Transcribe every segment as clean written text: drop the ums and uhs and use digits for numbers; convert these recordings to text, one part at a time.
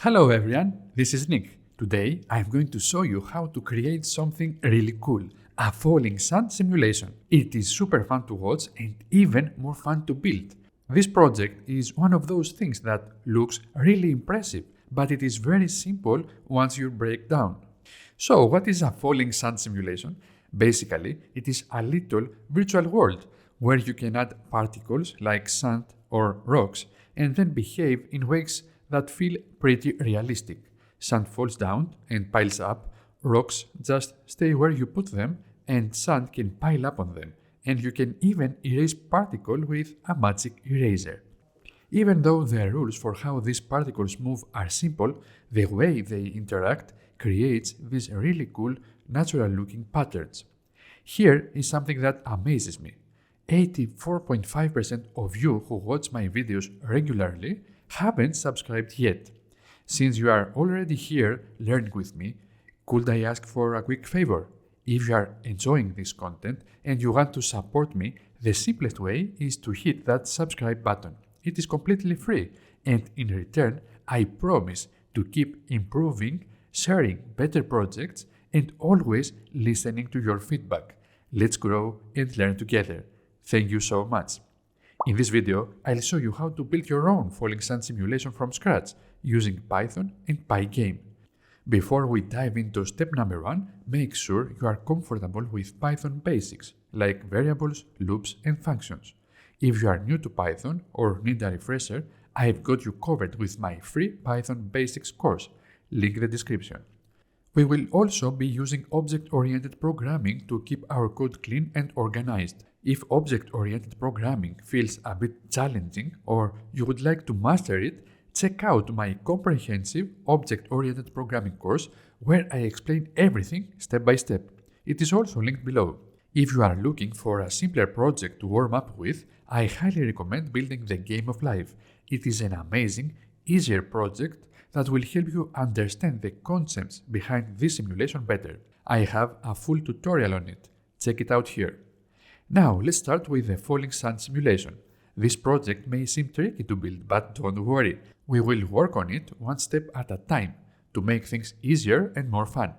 Hello everyone, this is Nick. Today I'm going to show you how to create something really cool, a falling sand simulation. It is super fun to watch and even more fun to build. This project is one of those things that looks really impressive, but it is very simple once you break down. So what is a falling sand simulation? Basically, it is a little virtual world where you can add particles like sand or rocks and then behave in ways that feel pretty realistic. Sand falls down and piles up, rocks just stay where you put them, and sand can pile up on them, and you can even erase particles with a magic eraser. Even though the rules for how these particles move are simple, the way they interact creates these really cool natural-looking patterns. Here is something that amazes me. 84.5% of you who watch my videos regularly haven't subscribed yet. Since you are already here learning with me, could I ask for a quick favor? If you are enjoying this content and you want to support me, the simplest way is to hit that subscribe button. It is completely free, and in return, I promise to keep improving, sharing better projects, and always listening to your feedback. Let's grow and learn together. Thank you so much. In this video, I'll show you how to build your own falling sand simulation from scratch using Python and Pygame. Before we dive into step number 1, make sure you are comfortable with Python basics like variables, loops, and functions. If you are new to Python or need a refresher, I've got you covered with my free Python basics course, link in the description. We will also be using object-oriented programming to keep our code clean and organized. If object-oriented programming feels a bit challenging or you would like to master it, check out my comprehensive object-oriented programming course where I explain everything step by step. It is also linked below. If you are looking for a simpler project to warm up with, I highly recommend building the Game of Life. It is an amazing, easier project that will help you understand the concepts behind this simulation better. I have a full tutorial on it. Check it out here. Now let's start with the falling sand simulation. This project may seem tricky to build, but don't worry. We will work on it one step at a time to make things easier and more fun.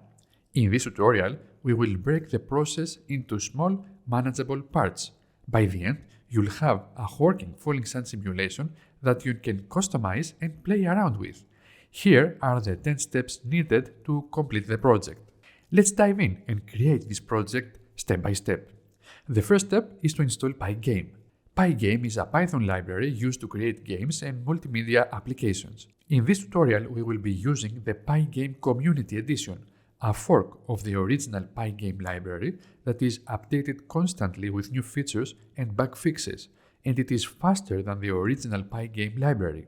In this tutorial, we will break the process into small, manageable parts. By the end, you'll have a working falling sand simulation that you can customize and play around with. Here are the 10 steps needed to complete the project. Let's dive in and create this project step by step. The first step is to install Pygame. Pygame is a Python library used to create games and multimedia applications. In this tutorial, we will be using the Pygame Community Edition, a fork of the original Pygame library that is updated constantly with new features and bug fixes, and it is faster than the original Pygame library.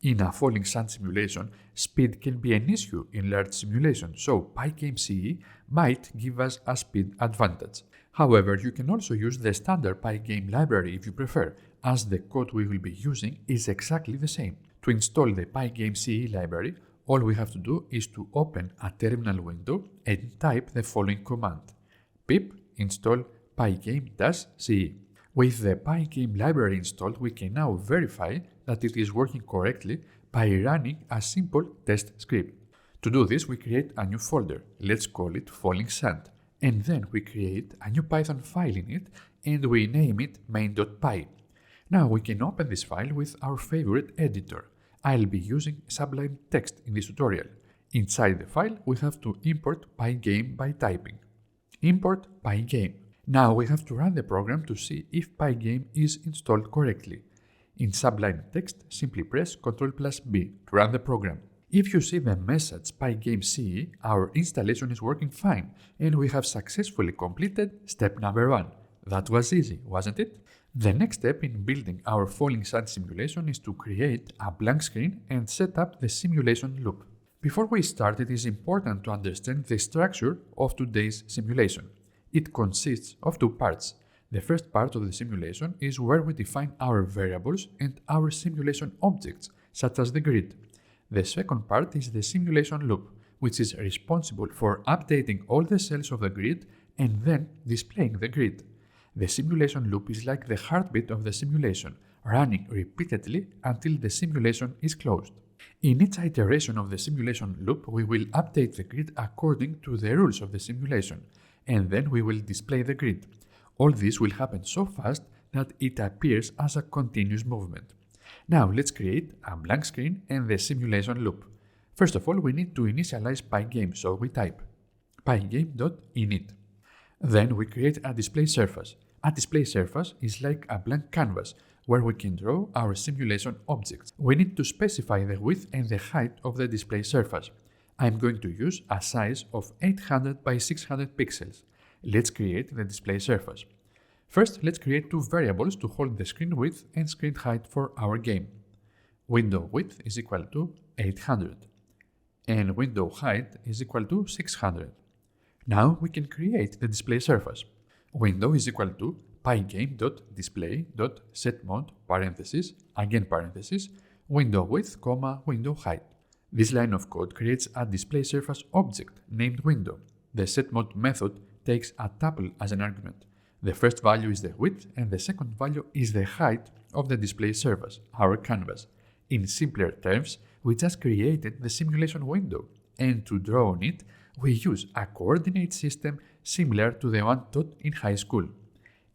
In a falling sand simulation, speed can be an issue in large simulations, so Pygame CE might give us a speed advantage. However, you can also use the standard Pygame library if you prefer, as the code we will be using is exactly the same. To install the Pygame CE library, all we have to do is to open a terminal window and type the following command: pip install pygame-ce. With the Pygame library installed, we can now verify that it is working correctly by running a simple test script. To do this, we create a new folder. Let's call it falling sand. And then we create a new Python file in it and we name it main.py. Now we can open this file with our favorite editor. I'll be using Sublime Text in this tutorial. Inside the file, we have to import Pygame by typing import Pygame. Now we have to run the program to see if Pygame is installed correctly. In Sublime Text, simply press Ctrl+B to run the program. If you see the message Pygame-ce, our installation is working fine and we have successfully completed step number 1. That was easy, wasn't it? The next step in building our falling sand simulation is to create a blank screen and set up the simulation loop. Before we start, it is important to understand the structure of today's simulation. It consists of two parts. The first part of the simulation is where we define our variables and our simulation objects, such as the grid. The second part is the simulation loop, which is responsible for updating all the cells of the grid and then displaying the grid. The simulation loop is like the heartbeat of the simulation, running repeatedly until the simulation is closed. In each iteration of the simulation loop, we will update the grid according to the rules of the simulation, and then we will display the grid. All this will happen so fast that it appears as a continuous movement. Now let's create a blank screen and the simulation loop. First of all, we need to initialize Pygame, so we type pygame.init. Then we create a display surface. A display surface is like a blank canvas where we can draw our simulation objects. We need to specify the width and the height of the display surface. I'm going to use a size of 800 by 600 pixels. Let's create the display surface. First, let's create two variables to hold the screen width and screen height for our game. Window width is equal to 800 and window height is equal to 600. Now we can create the display surface. Window is equal to pygame.display.setMode parenthesis, again parenthesis, window width, window height. This line of code creates a display surface object named window. The setMode method takes a tuple as an argument. The first value is the width and the second value is the height of the display surface, our canvas. In simpler terms, we just created the simulation window, and to draw on it, we use a coordinate system similar to the one taught in high school.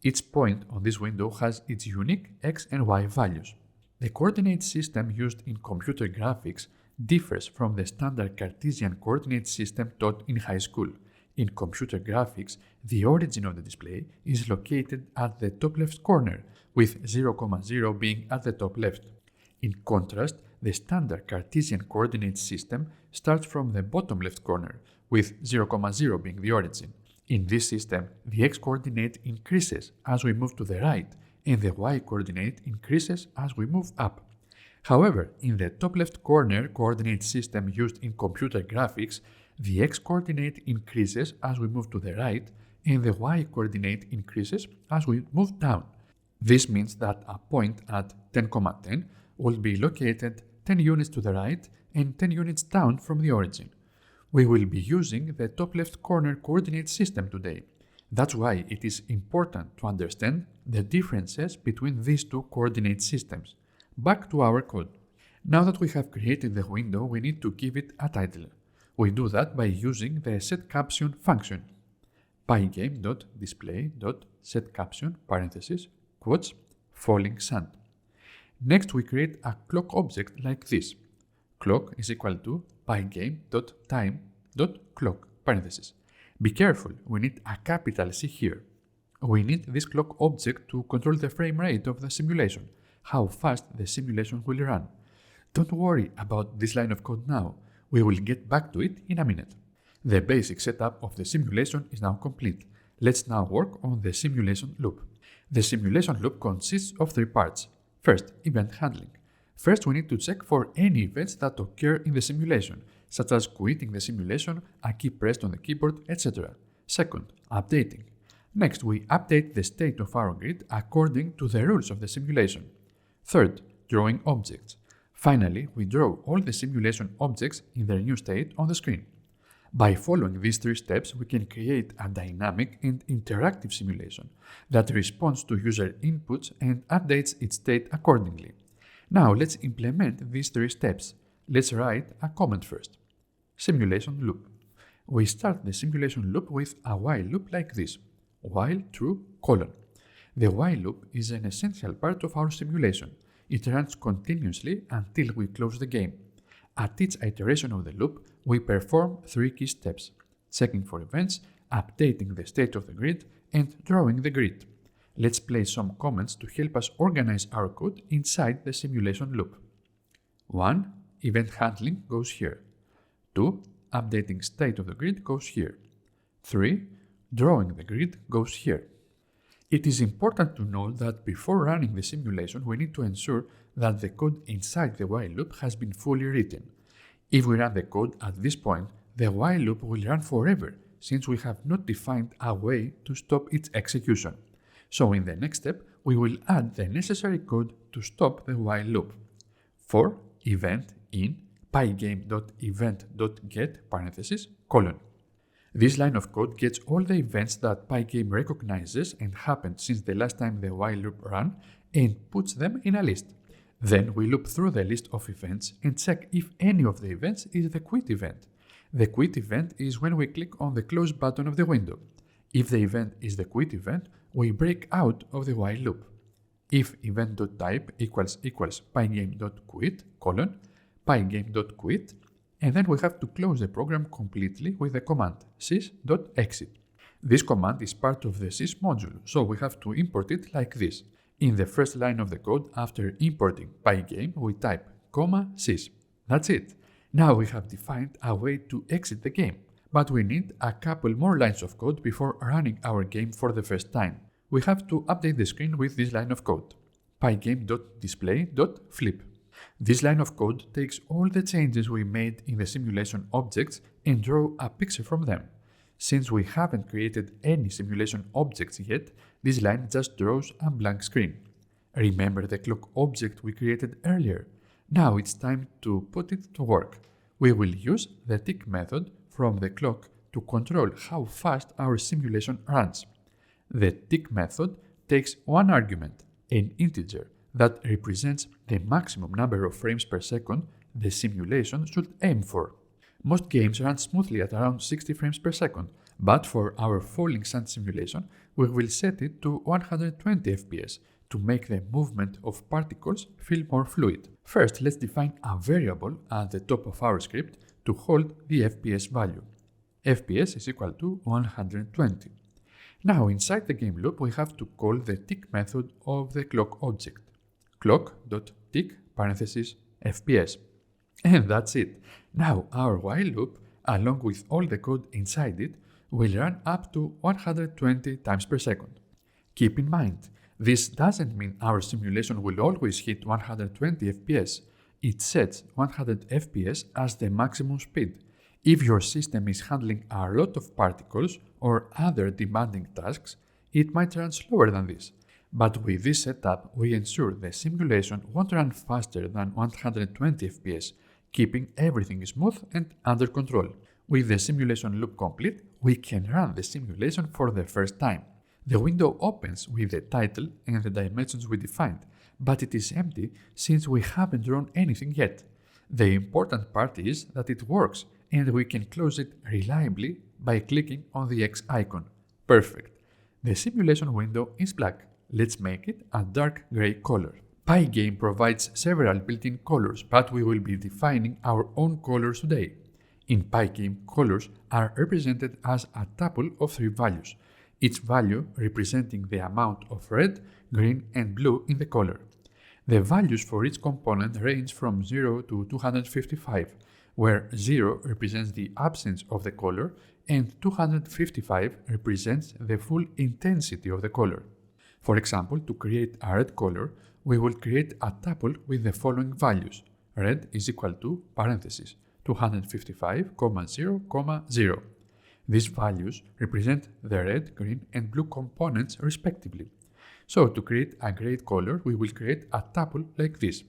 Each point on this window has its unique x and y values. The coordinate system used in computer graphics differs from the standard Cartesian coordinate system taught in high school. In computer graphics, the origin of the display is located at the top left corner, with 0, 0 being at the top left. In contrast, the standard Cartesian coordinate system starts from the bottom left corner, with 0, 0 being the origin. In this system, the x-coordinate increases as we move to the right, and the y-coordinate increases as we move up. However, in the top left corner coordinate system used in computer graphics, the x-coordinate increases as we move to the right, and the y-coordinate increases as we move down. This means that a point at 10, 10 will be located 10 units to the right and 10 units down from the origin. We will be using the top left corner coordinate system today. That's why it is important to understand the differences between these two coordinate systems. Back to our code. Now that we have created the window, we need to give it a title. We do that by using the setCaption function. Pygame.display.setCaption parenthesis quotes falling sand. Next, we create a clock object like this. Clock is equal to pygame.time.clock parenthesis. Be careful, we need a capital C here. We need this clock object to control the frame rate of the simulation, how fast the simulation will run. Don't worry about this line of code now. We will get back to it in a minute. The basic setup of the simulation is now complete. Let's now work on the simulation loop. The simulation loop consists of three parts. First, event handling. First, we need to check for any events that occur in the simulation, such as quitting the simulation, a key pressed on the keyboard, etc. Second, updating. Next, we update the state of our grid according to the rules of the simulation. Third, drawing objects. Finally, we draw all the simulation objects in their new state on the screen. By following these three steps, we can create a dynamic and interactive simulation that responds to user inputs and updates its state accordingly. Now let's implement these three steps. Let's write a comment first. Simulation loop. We start the simulation loop with a while loop like this. While true, colon. The while loop is an essential part of our simulation. It runs continuously until we close the game. At each iteration of the loop, we perform three key steps: checking for events, updating the state of the grid, and drawing the grid. Let's place some comments to help us organize our code inside the simulation loop. 1. Event handling goes here. 2. Updating state of the grid goes here. 3. Drawing the grid goes here. It is important to note that before running the simulation, we need to ensure that the code inside the while loop has been fully written. If we run the code at this point, the while loop will run forever, since we have not defined a way to stop its execution. So in the next step, we will add the necessary code to stop the while loop. For event in pygame.event.get parenthesis colon. This line of code gets all the events that Pygame recognizes and happened since the last time the while loop ran and puts them in a list. Then we loop through the list of events and check if any of the events is the quit event. The quit event is when we click on the close button of the window. If the event is the quit event, we break out of the while loop. If event.type equals pygame.quit, pygame.quit, and then we have to close the program completely with the command sys.exit. This command is part of the sys module, so we have to import it like this. In the first line of the code, after importing Pygame, we type sys. That's it. Now we have defined a way to exit the game, but we need a couple more lines of code before running our game for the first time. We have to update the screen with this line of code, pygame.display.flip. This line of code takes all the changes we made in the simulation objects and draw a picture from them. Since we haven't created any simulation objects yet, this line just draws a blank screen. Remember the clock object we created earlier? Now it's time to put it to work. We will use the tick method from the clock to control how fast our simulation runs. The tick method takes one argument, an integer, that represents the maximum number of frames per second the simulation should aim for. Most games run smoothly at around 60 frames per second, but for our falling sand simulation, we will set it to 120 FPS to make the movement of particles feel more fluid. First, let's define a variable at the top of our script to hold the FPS value. FPS is equal to 120. Now, inside the game loop, we have to call the tick method of the clock object, clock.tick parenthesis FPS. And that's it. Now our while loop, along with all the code inside it, will run up to 120 times per second. Keep in mind, this doesn't mean our simulation will always hit 120 FPS. It sets 100 FPS as the maximum speed. If your system is handling a lot of particles or other demanding tasks, it might run slower than this. But with this setup, we ensure the simulation won't run faster than 120 FPS, keeping everything smooth and under control. With the simulation loop complete, we can run the simulation for the first time. The window opens with the title and the dimensions we defined, but it is empty since we haven't drawn anything yet. The important part is that it works and we can close it reliably by clicking on the X icon. Perfect. The simulation window is black. Let's make it a dark gray color. Pygame provides several built-in colors, but we will be defining our own colors today. In Pygame, colors are represented as a tuple of 3 values, each value representing the amount of red, green, and blue in the color. The values for each component range from 0 to 255, where 0 represents the absence of the color and 255 represents the full intensity of the color. For example, to create a red color, we will create a tuple with the following values. Red is equal to parenthesis 255, 0, 0. These values represent the red, green, and blue components respectively. So to create a gray color, we will create a tuple like this.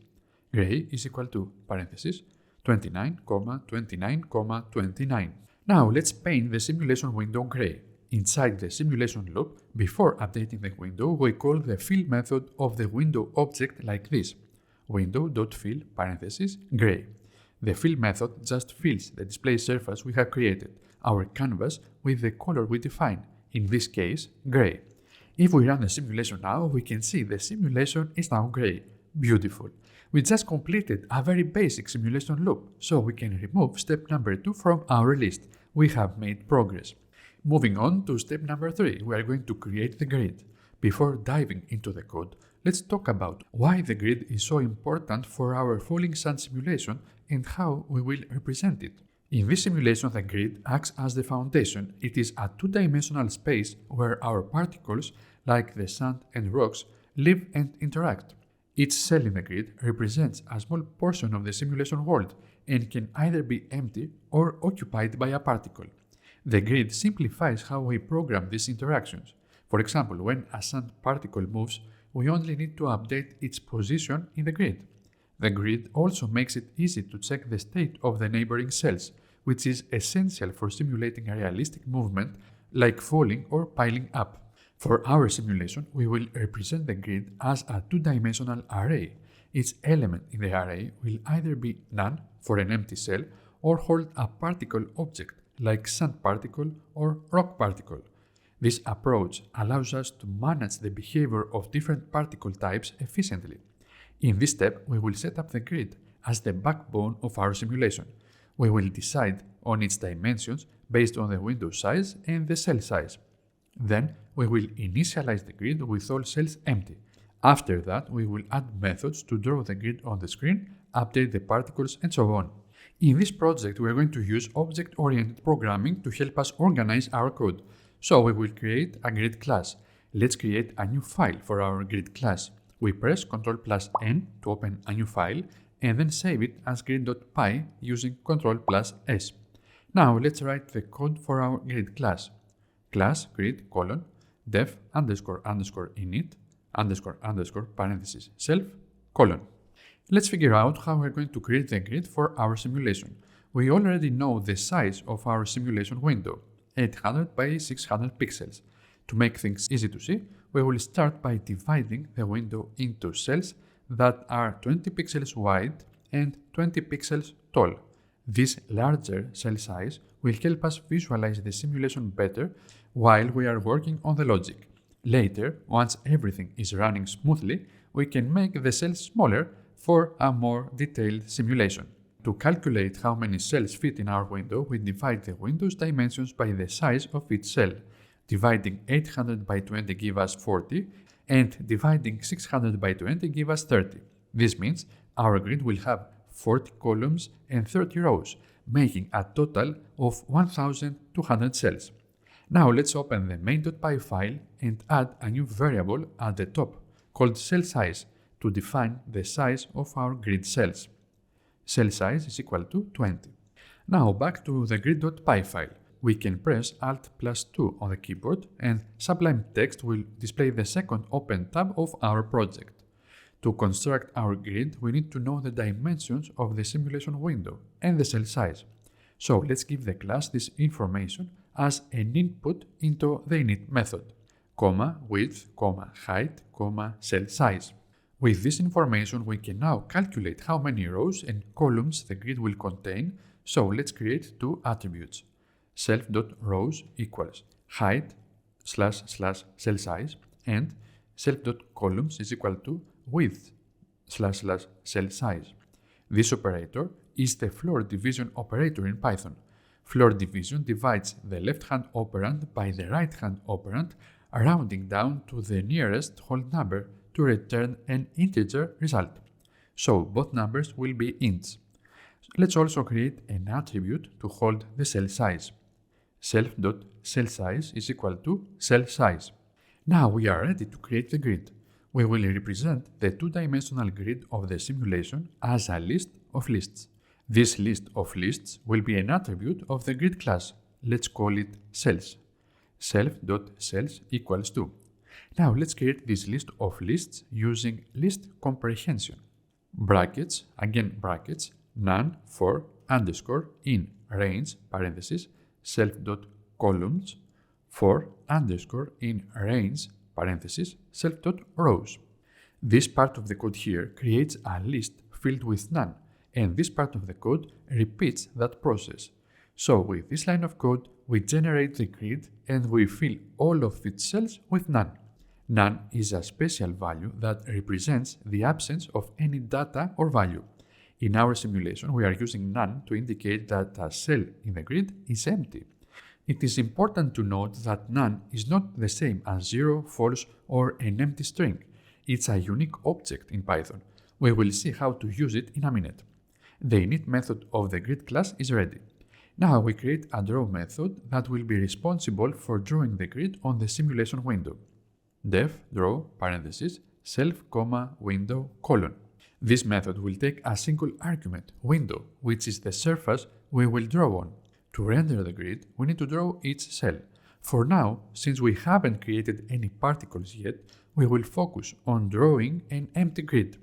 Gray is equal to parenthesis 29, 29, 29. Now let's paint the simulation window gray. Inside the simulation loop, before updating the window, we call the fill method of the window object like this, window.fill parenthesis gray. The fill method just fills the display surface we have created, our canvas, with the color we define, in this case, gray. If we run the simulation now, we can see the simulation is now gray. Beautiful. We just completed a very basic simulation loop, so we can remove step number 2 from our list. We have made progress. Moving on to step number 3, we are going to create the grid. Before diving into the code, let's talk about why the grid is so important for our falling sand simulation and how we will represent it. In this simulation, the grid acts as the foundation. It is a two-dimensional space where our particles, like the sand and rocks, live and interact. Each cell in the grid represents a small portion of the simulation world and can either be empty or occupied by a particle. The grid simplifies how we program these interactions. For example, when a sand particle moves, we only need to update its position in the grid. The grid also makes it easy to check the state of the neighboring cells, which is essential for simulating a realistic movement like falling or piling up. For our simulation, we will represent the grid as a two-dimensional array. Each element in the array will either be none for an empty cell or hold a particle object like sand particle or rock particle. This approach allows us to manage the behavior of different particle types efficiently. In this step, we will set up the grid as the backbone of our simulation. We will decide on its dimensions based on the window size and the cell size. Then, we will initialize the grid with all cells empty. After that, we will add methods to draw the grid on the screen, update the particles, and so on. In this project, we are going to use object-oriented programming to help us organize our code. So we will create a grid class. Let's create a new file for our grid class. We press Ctrl+N to open a new file and then save it as grid.py using Ctrl+S. Now let's write the code for our grid class. Class grid : def __init __ self : Let's figure out how we're going to create the grid for our simulation. We already know the size of our simulation window, 800 by 600 pixels. To make things easy to see, we will start by dividing the window into cells that are 20 pixels wide and 20 pixels tall. This larger cell size will help us visualize the simulation better while we are working on the logic. Later, once everything is running smoothly, we can make the cells smaller for a more detailed simulation. To calculate how many cells fit in our window, we divide the window's dimensions by the size of each cell. Dividing 800 by 20 gives us 40, and dividing 600 by 20 gives us 30. This means our grid will have 40 columns and 30 rows, making a total of 1200 cells. Now let's open the main.py file and add a new variable at the top called cell size to define the size of our grid cells. Cell size is equal to 20. Now back to the grid.py file. We can press Alt+2 on the keyboard and Sublime Text will display the second open tab of our project. To construct our grid, we need to know the dimensions of the simulation window and the cell size. So let's give the class this information as an input into the init method, width, height, cell size. With this information, we can now calculate how many rows and columns the grid will contain, so let's create two attributes. Self.rows equals height / cell size and self.columns is equal to width / cell size. This operator is the floor division operator in Python. Floor division divides the left-hand operand by the right-hand operand, rounding down to the nearest whole number to return an integer result. So both numbers will be ints. Let's also create an attribute to hold the cell size. Self.cellSize is equal to cell size. Now we are ready to create the grid. We will represent the two-dimensional grid of the simulation as a list of lists. This list of lists will be an attribute of the grid class. Let's call it cells. Self.cells equals to. Now let's create this list of lists using list comprehension. Brackets, none for underscore in range parentheses self.columns for underscore in range parentheses self.rows. This part of the code here creates a list filled with none, and this part of the code repeats that process. So with this line of code, we generate the grid and we fill all of its cells with none. None is a special value that represents the absence of any data or value. In our simulation, we are using none to indicate that a cell in the grid is empty. It is important to note that none is not the same as 0, false, or an empty string. It's a unique object in Python. We will see how to use it in a minute. The init method of the grid class is ready. Now we create a draw method that will be responsible for drawing the grid on the simulation window. Def draw parentheses self, window, colon. This method will take a single argument, window, which is the surface we will draw on. To render the grid, we need to draw each cell. For now, since we haven't created any particles yet, we will focus on drawing an empty grid.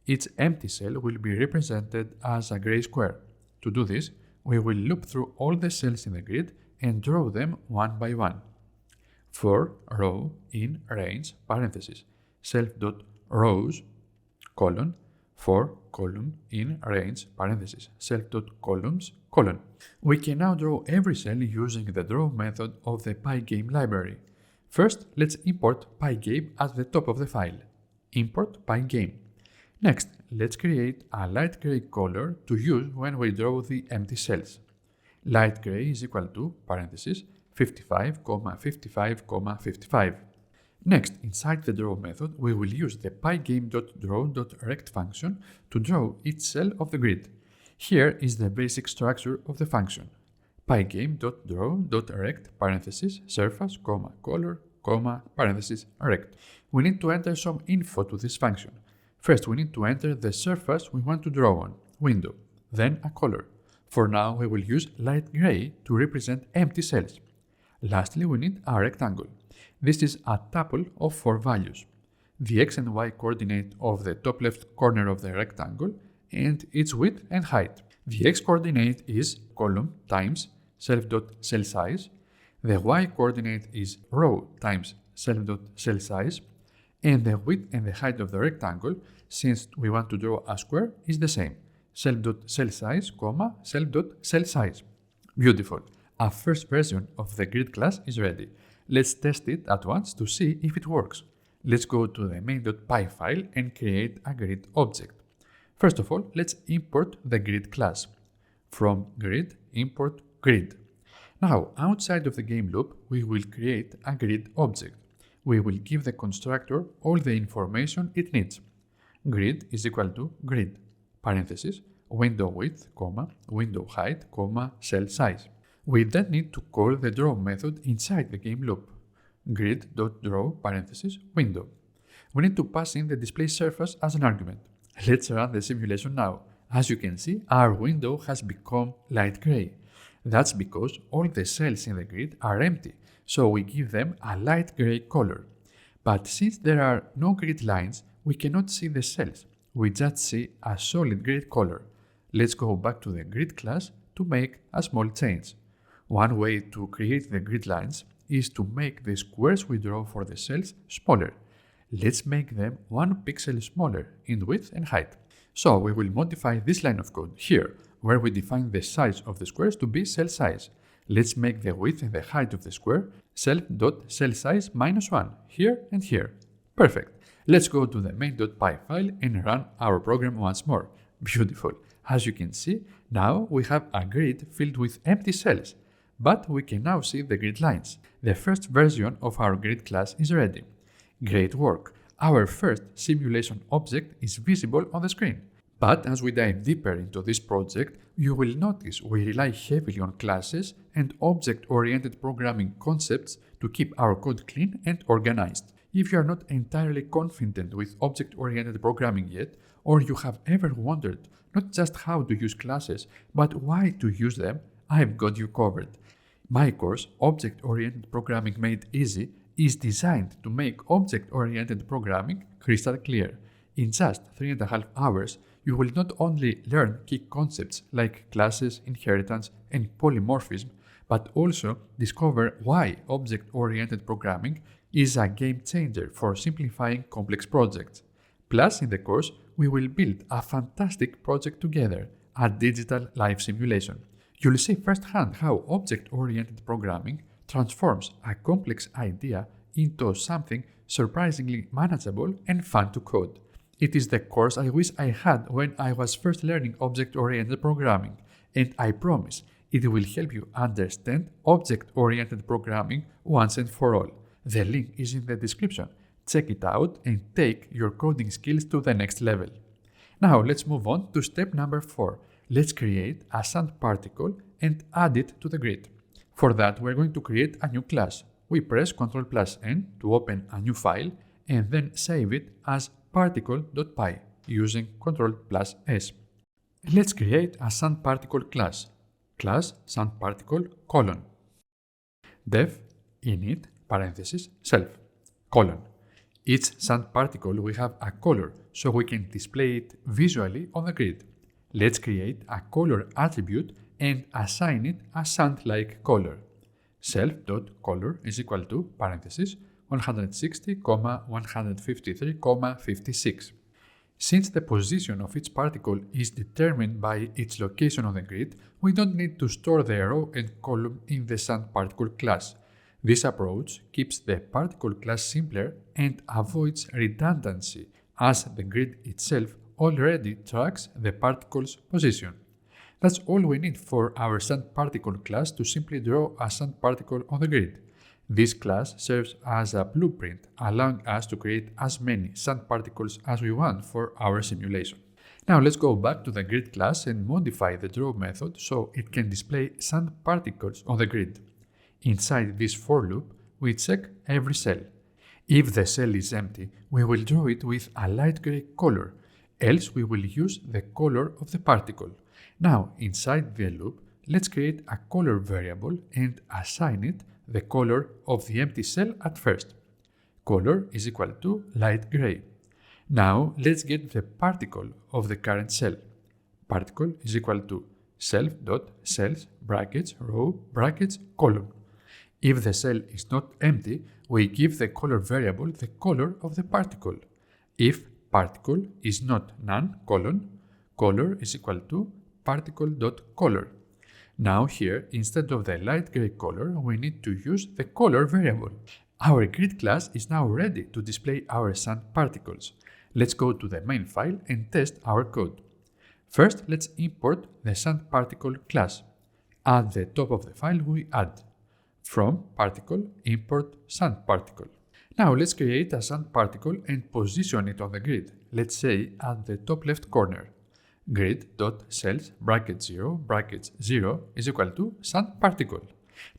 Each empty cell will be represented as a gray square. To do this, we will loop through all the cells in the grid and draw them one by one. For row in range parentheses self.rows colon for column in range parenthesis self.columns colon. We can now draw every cell using the draw method of the Pygame library. First, let's import Pygame at the top of the file. Import Pygame. Next, let's create a light gray color to use when we draw the empty cells. Light gray is equal to parenthesis 55, 55, 55. Next, inside the draw method, we will use the pygame.draw.rect function to draw each cell of the grid. Here is the basic structure of the function. Pygame.draw.rect parenthesis surface, color, parenthesis rect. We need to enter some info to this function. First, we need to enter the surface we want to draw on, window, then a color. For now, we will use light gray to represent empty cells. Lastly, we need a rectangle. This is a tuple of 4 values: the x and y coordinate of the top left corner of the rectangle and its width and height. The x coordinate is column times self.cell size, the y coordinate is row times self.cell size, and the width and the height of the rectangle, since we want to draw a square, is the same: self.cell size, self.cell size. Beautiful. A first version of the grid class is ready. Let's test it at once to see if it works. Let's go to the main.py file and create a grid object. First of all, let's import the grid class. From grid, import grid. Now, outside of the game loop, we will create a grid object. We will give the constructor all the information it needs. Grid is equal to grid, parenthesis, window width, window height, cell size. We then need to call the draw method inside the game loop. Grid.draw parenthesis window. We need to pass in the display surface as an argument. Let's run the simulation now. As you can see, our window has become light gray. That's because all the cells in the grid are empty, so we give them a light gray color. But since there are no grid lines, we cannot see the cells. We just see a solid grid color. Let's go back to the grid class to make a small change. One way to create the grid lines is to make the squares we draw for the cells smaller. Let's make them 1 pixel smaller in width and height. So we will modify this line of code here, where we define the size of the squares to be cell size. Let's make the width and the height of the square self.cellSize -1 here and here. Perfect. Let's go to the main.py file and run our program once more. Beautiful. As you can see, now we have a grid filled with empty cells. But we can now see the grid lines. The first version of our grid class is ready. Great work! Our first simulation object is visible on the screen. But as we dive deeper into this project, you will notice we rely heavily on classes and object-oriented programming concepts to keep our code clean and organized. If you are not entirely confident with object-oriented programming yet, or you have ever wondered not just how to use classes, but why to use them, I've got you covered. My course, Object-Oriented Programming Made Easy, is designed to make object-oriented programming crystal clear. In just 3.5 hours, you will not only learn key concepts like classes, inheritance, and polymorphism, but also discover why object-oriented programming is a game changer for simplifying complex projects. Plus, in the course, we will build a fantastic project together, a digital life simulation. You'll see firsthand how object-oriented programming transforms a complex idea into something surprisingly manageable and fun to code. It is the course I wish I had when I was first learning object-oriented programming, and I promise it will help you understand object-oriented programming once and for all. The link is in the description. Check it out and take your coding skills to the next level. Now let's move on to step number 4. Let's create a sand particle and add it to the grid. For that, we're going to create a new class. We press Ctrl+N to open a new file and then save it as particle.py using Ctrl+S. Let's create a sand particle class. Class sand particle : def init parenthesis self : each sand particle will have a color so we can display it visually on the grid. Let's create a color attribute and assign it a sand-like color. Self.color is equal to parenthesis 160, 153, 56. Since the position of each particle is determined by its location on the grid, we don't need to store the row and column in the sand particle class. This approach keeps the particle class simpler and avoids redundancy, as the grid itself already tracks the particle's position. That's all we need for our sand particle class to simply draw a sand particle on the grid. This class serves as a blueprint, allowing us to create as many sand particles as we want for our simulation. Now let's go back to the grid class and modify the draw method so it can display sand particles on the grid. Inside this for loop, we check every cell. If the cell is empty, we will draw it with a light gray color, else we will use the color of the particle. Now, inside the loop, let's create a color variable and assign it the color of the empty cell at first. Color is equal to light gray. Now, let's get the particle of the current cell. Particle is equal to self.cells brackets row brackets column. If the cell is not empty, we give the color variable the color of the particle. If particle is not none colon, color is equal to particle.color. Now here, instead of the light gray color, we need to use the color variable. Our grid class is now ready to display our sand particles. Let's go to the main file and test our code. First, let's import the sand particle class. At the top of the file, we add from particle import sand particle. Now let's create a sand particle and position it on the grid. Let's say at the top left corner. Grid.cells brackets 0 brackets 0 is equal to sand particle.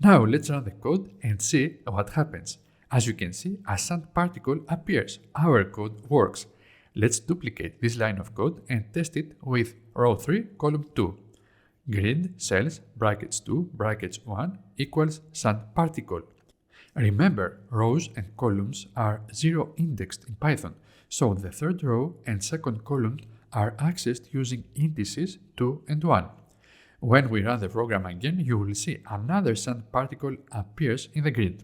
Now let's run the code and see what happens. As you can see, a sand particle appears. Our code works. Let's duplicate this line of code and test it with row 3 column 2. Grid cells brackets 2 brackets 1 equals sand particle. Remember, rows and columns are zero indexed in Python, so the third row and second column are accessed using indices 2 and 1. When we run the program again, you will see another sand particle appears in the grid.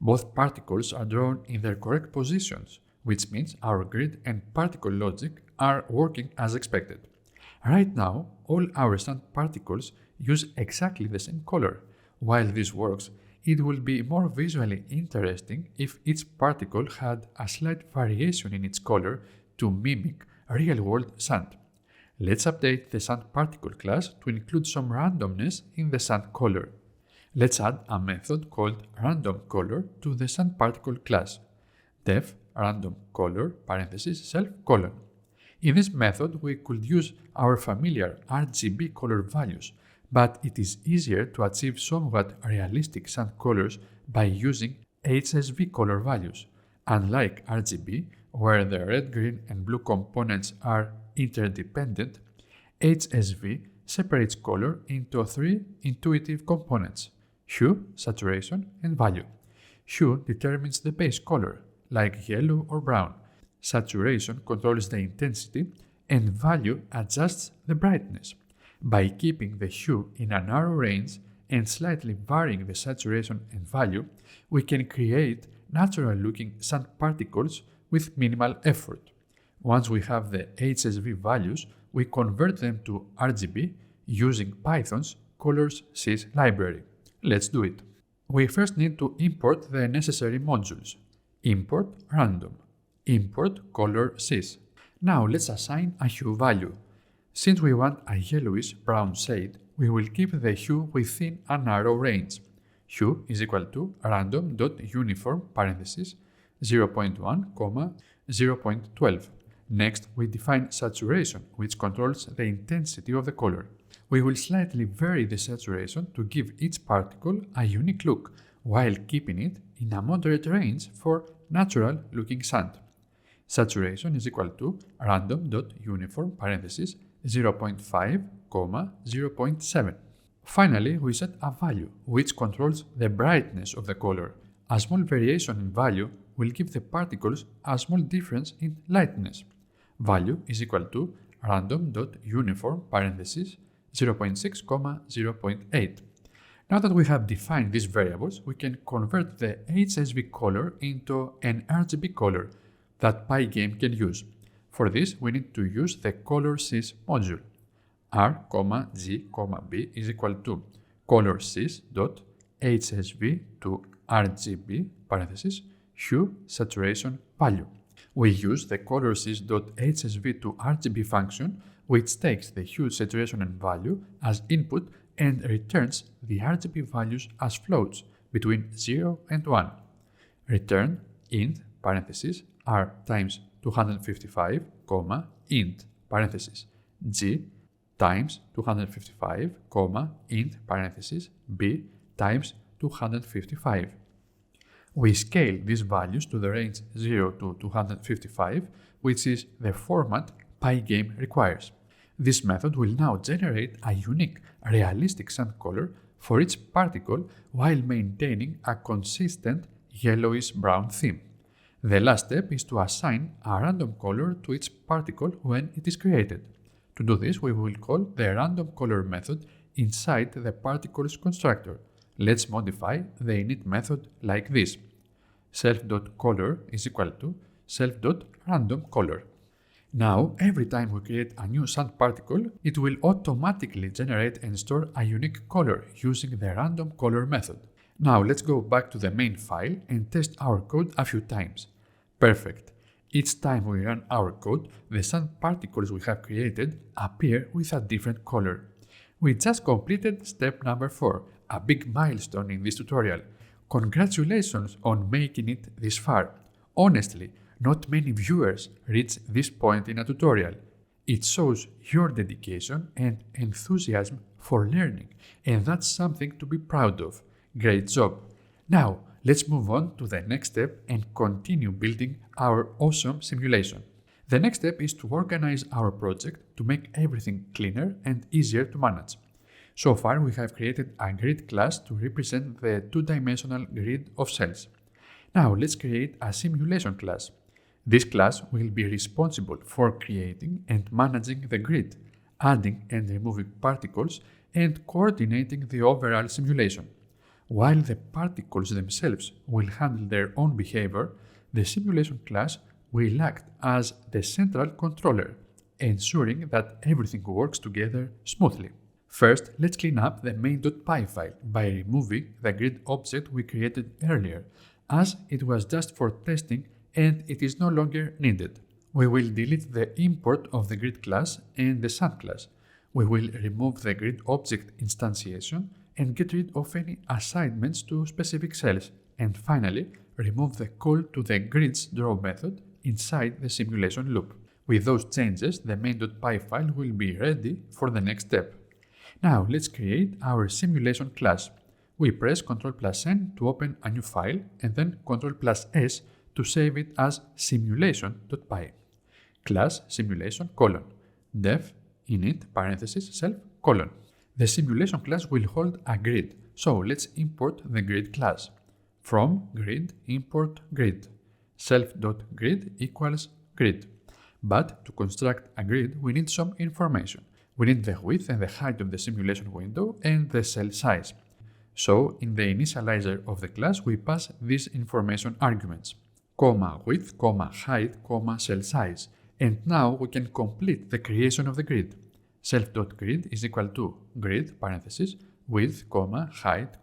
Both particles are drawn in their correct positions, which means our grid and particle logic are working as expected. Right now, all our sand particles use exactly the same color. While this works, it will be more visually interesting if each particle had a slight variation in its color to mimic real-world sand. Let's update the sand particle class to include some randomness in the sand color. Let's add a method called randomColor to the sand particle class. Def randomColor parenthesis self colon. In this method, we could use our familiar RGB color values, but it is easier to achieve somewhat realistic sand colors by using HSV color values. Unlike RGB, where the red, green, and blue components are interdependent, HSV separates color into 3 intuitive components: hue, saturation, and value. Hue determines the base color, like yellow or brown. Saturation controls the intensity, and value adjusts the brightness. By keeping the hue in a narrow range and slightly varying the saturation and value, we can create natural-looking sand particles with minimal effort. Once we have the HSV values, we convert them to RGB using Python's colors.sys library. Let's do it. We first need to import the necessary modules. Import random. Import color.sys. Now let's assign a hue value. Since we want a yellowish brown shade, we will keep the hue within a narrow range. Hue is equal to random.uniform parenthesis 0.1, 0.12. Next, we define saturation, which controls the intensity of the color. We will slightly vary the saturation to give each particle a unique look, while keeping it in a moderate range for natural-looking sand. Saturation is equal to random.uniform parenthesis 0.5, 0.7. Finally, we set a value, which controls the brightness of the color. A small variation in value will give the particles a small difference in lightness. Value is equal to random.uniform parenthesis 0.6, 0.8. Now that we have defined these variables, we can convert the HSV color into an RGB color that Pygame can use. For this, we need to use the color.sys module. R, G, B is equal to color.sys.hsv to RGB parenthesis hue saturation value. We use the color.sys.hsv to RGB function, which takes the hue saturation and value as input and returns the RGB values as floats between 0 and 1. Return int parenthesis R times 255, int parenthesis G times 255, int parenthesis B times 255. We scale these values to the range 0 to 255, which is the format Pygame requires. This method will now generate a unique, realistic sand color for each particle while maintaining a consistent yellowish-brown theme. The last step is to assign a random color to each particle when it is created. To do this, we will call the random color method inside the particles constructor. Let's modify the init method like this. Self.color is equal to self.randomColor. Now, every time we create a new sand particle, it will automatically generate and store a unique color using the random color method. Now, let's go back to the main file and test our code a few times. Perfect. Each time we run our code, the sand particles we have created appear with a different color. We just completed step number 4, a big milestone in this tutorial. Congratulations on making it this far. Honestly, not many viewers reach this point in a tutorial. It shows your dedication and enthusiasm for learning, and that's something to be proud of. Great job! Now, let's move on to the next step and continue building our awesome simulation. The next step is to organize our project to make everything cleaner and easier to manage. So far, we have created a grid class to represent the two-dimensional grid of cells. Now, let's create a simulation class. This class will be responsible for creating and managing the grid, adding and removing particles, and coordinating the overall simulation. While the particles themselves will handle their own behavior, the simulation class will act as the central controller, ensuring that everything works together smoothly. First, let's clean up the main.py file by removing the grid object we created earlier, as it was just for testing and it is no longer needed. We will delete the import of the grid class and the sand class. We will remove the grid object instantiation and get rid of any assignments to specific cells, and finally, remove the call to the grids draw method inside the simulation loop. With those changes, the main.py file will be ready for the next step. Now, let's create our simulation class. We press Ctrl+N to open a new file and then Ctrl+S to save it as simulation.py. Class simulation : def init parenthesis self : The simulation class will hold a grid, so let's import the grid class. From grid import grid. Self.grid equals grid. But to construct a grid, we need some information. We need the width and the height of the simulation window and the cell size. So, in the initializer of the class, we pass these information arguments: width, height, cell size. And now we can complete the creation of the grid. Self.grid is equal to grid parenthesis width, height,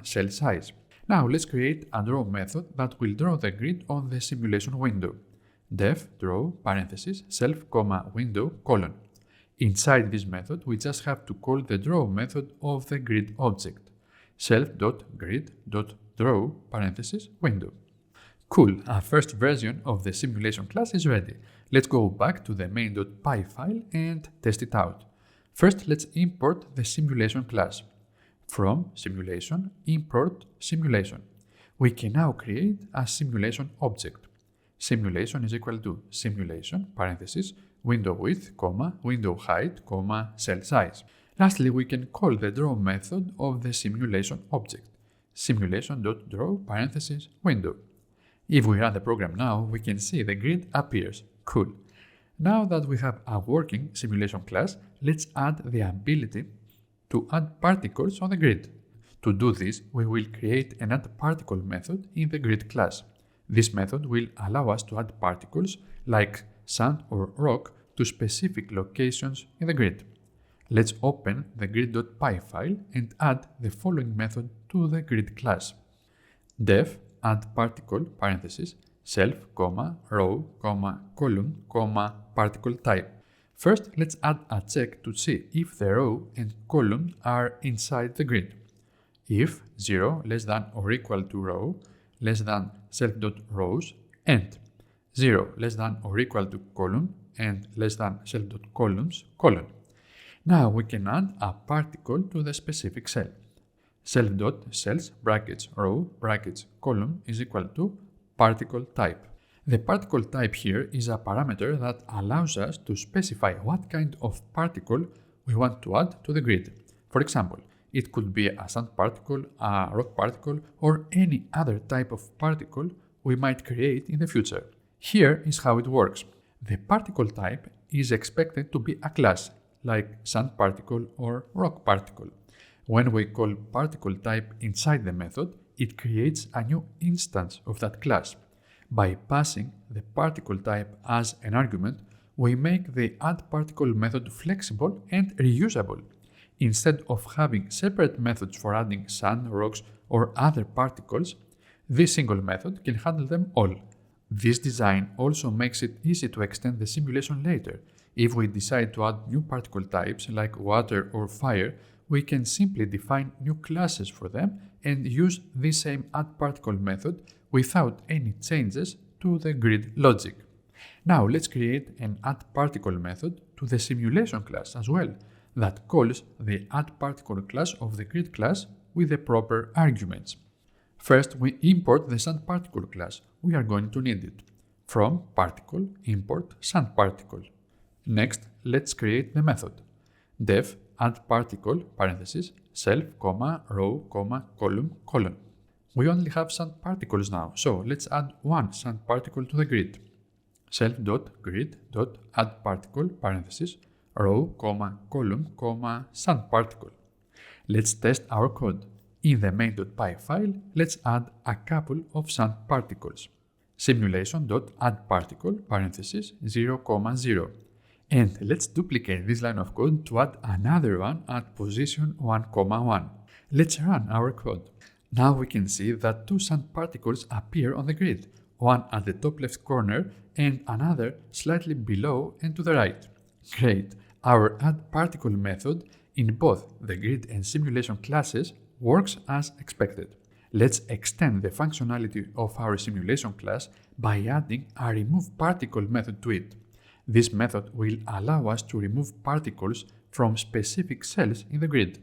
cell size. Now let's create a draw method that will draw the grid on the simulation window. Def draw parenthesis self, window : Inside this method, we just have to call the draw method of the grid object. Self.grid.draw parenthesis window. Cool, our first version of the simulation class is ready. Let's go back to the main.py file and test it out. First, let's import the simulation class. From simulation, import simulation. We can now create a simulation object. Simulation is equal to simulation parenthesis window width, window height, cell size. Lastly, we can call the draw method of the simulation object. Simulation.draw parenthesis window. If we run the program now, we can see the grid appears. Cool. Now that we have a working simulation class, let's add the ability to add particles on the grid. To do this, we will create an addParticle method in the grid class. This method will allow us to add particles like sand or rock to specific locations in the grid. Let's open the grid.py file and add the following method to the grid class. Def add particle parenthesis self, row, column, particle type. First, let's add a check to see if the row and column are inside the grid. If 0 less than or equal to row less than self.rows and 0 less than or equal to column and less than self.columns, colon. Now we can add a particle to the specific cell. Self.cells brackets row brackets column is equal to particle type. The particle type here is a parameter that allows us to specify what kind of particle we want to add to the grid. For example, it could be a sand particle, a rock particle, or any other type of particle we might create in the future. Here is how it works. The particle type is expected to be a class, like sand particle or rock particle. When we call particle type inside the method, it creates a new instance of that class. By passing the particle type as an argument, we make the addParticle method flexible and reusable. Instead of having separate methods for adding sand, rocks, or other particles, this single method can handle them all. This design also makes it easy to extend the simulation later. If we decide to add new particle types like water or fire, we can simply define new classes for them and use the same addParticle method without any changes to the grid logic. Now let's create an addParticle method to the simulation class as well, that calls the addParticle class of the grid class with the proper arguments. First, we import the sandParticle class. We are going to need it. From particle, import sandParticle. Next, let's create the method. Def addParticle parenthesis self, row, column, colon. We only have sand particles now, so let's add one sand particle to the grid. Self.grid.addParticle parenthesis row, column, sand particle. Let's test our code. In the main.py file, let's add a couple of sand particles. Simulation.addParticle parenthesis 0, 0. And let's duplicate this line of code to add another one at position 1, 1. Let's run our code. Now we can see that two sand particles appear on the grid, one at the top left corner and another slightly below and to the right. Great! Our addParticle method in both the grid and simulation classes works as expected. Let's extend the functionality of our simulation class by adding a removeParticle method to it. This method will allow us to remove particles from specific cells in the grid.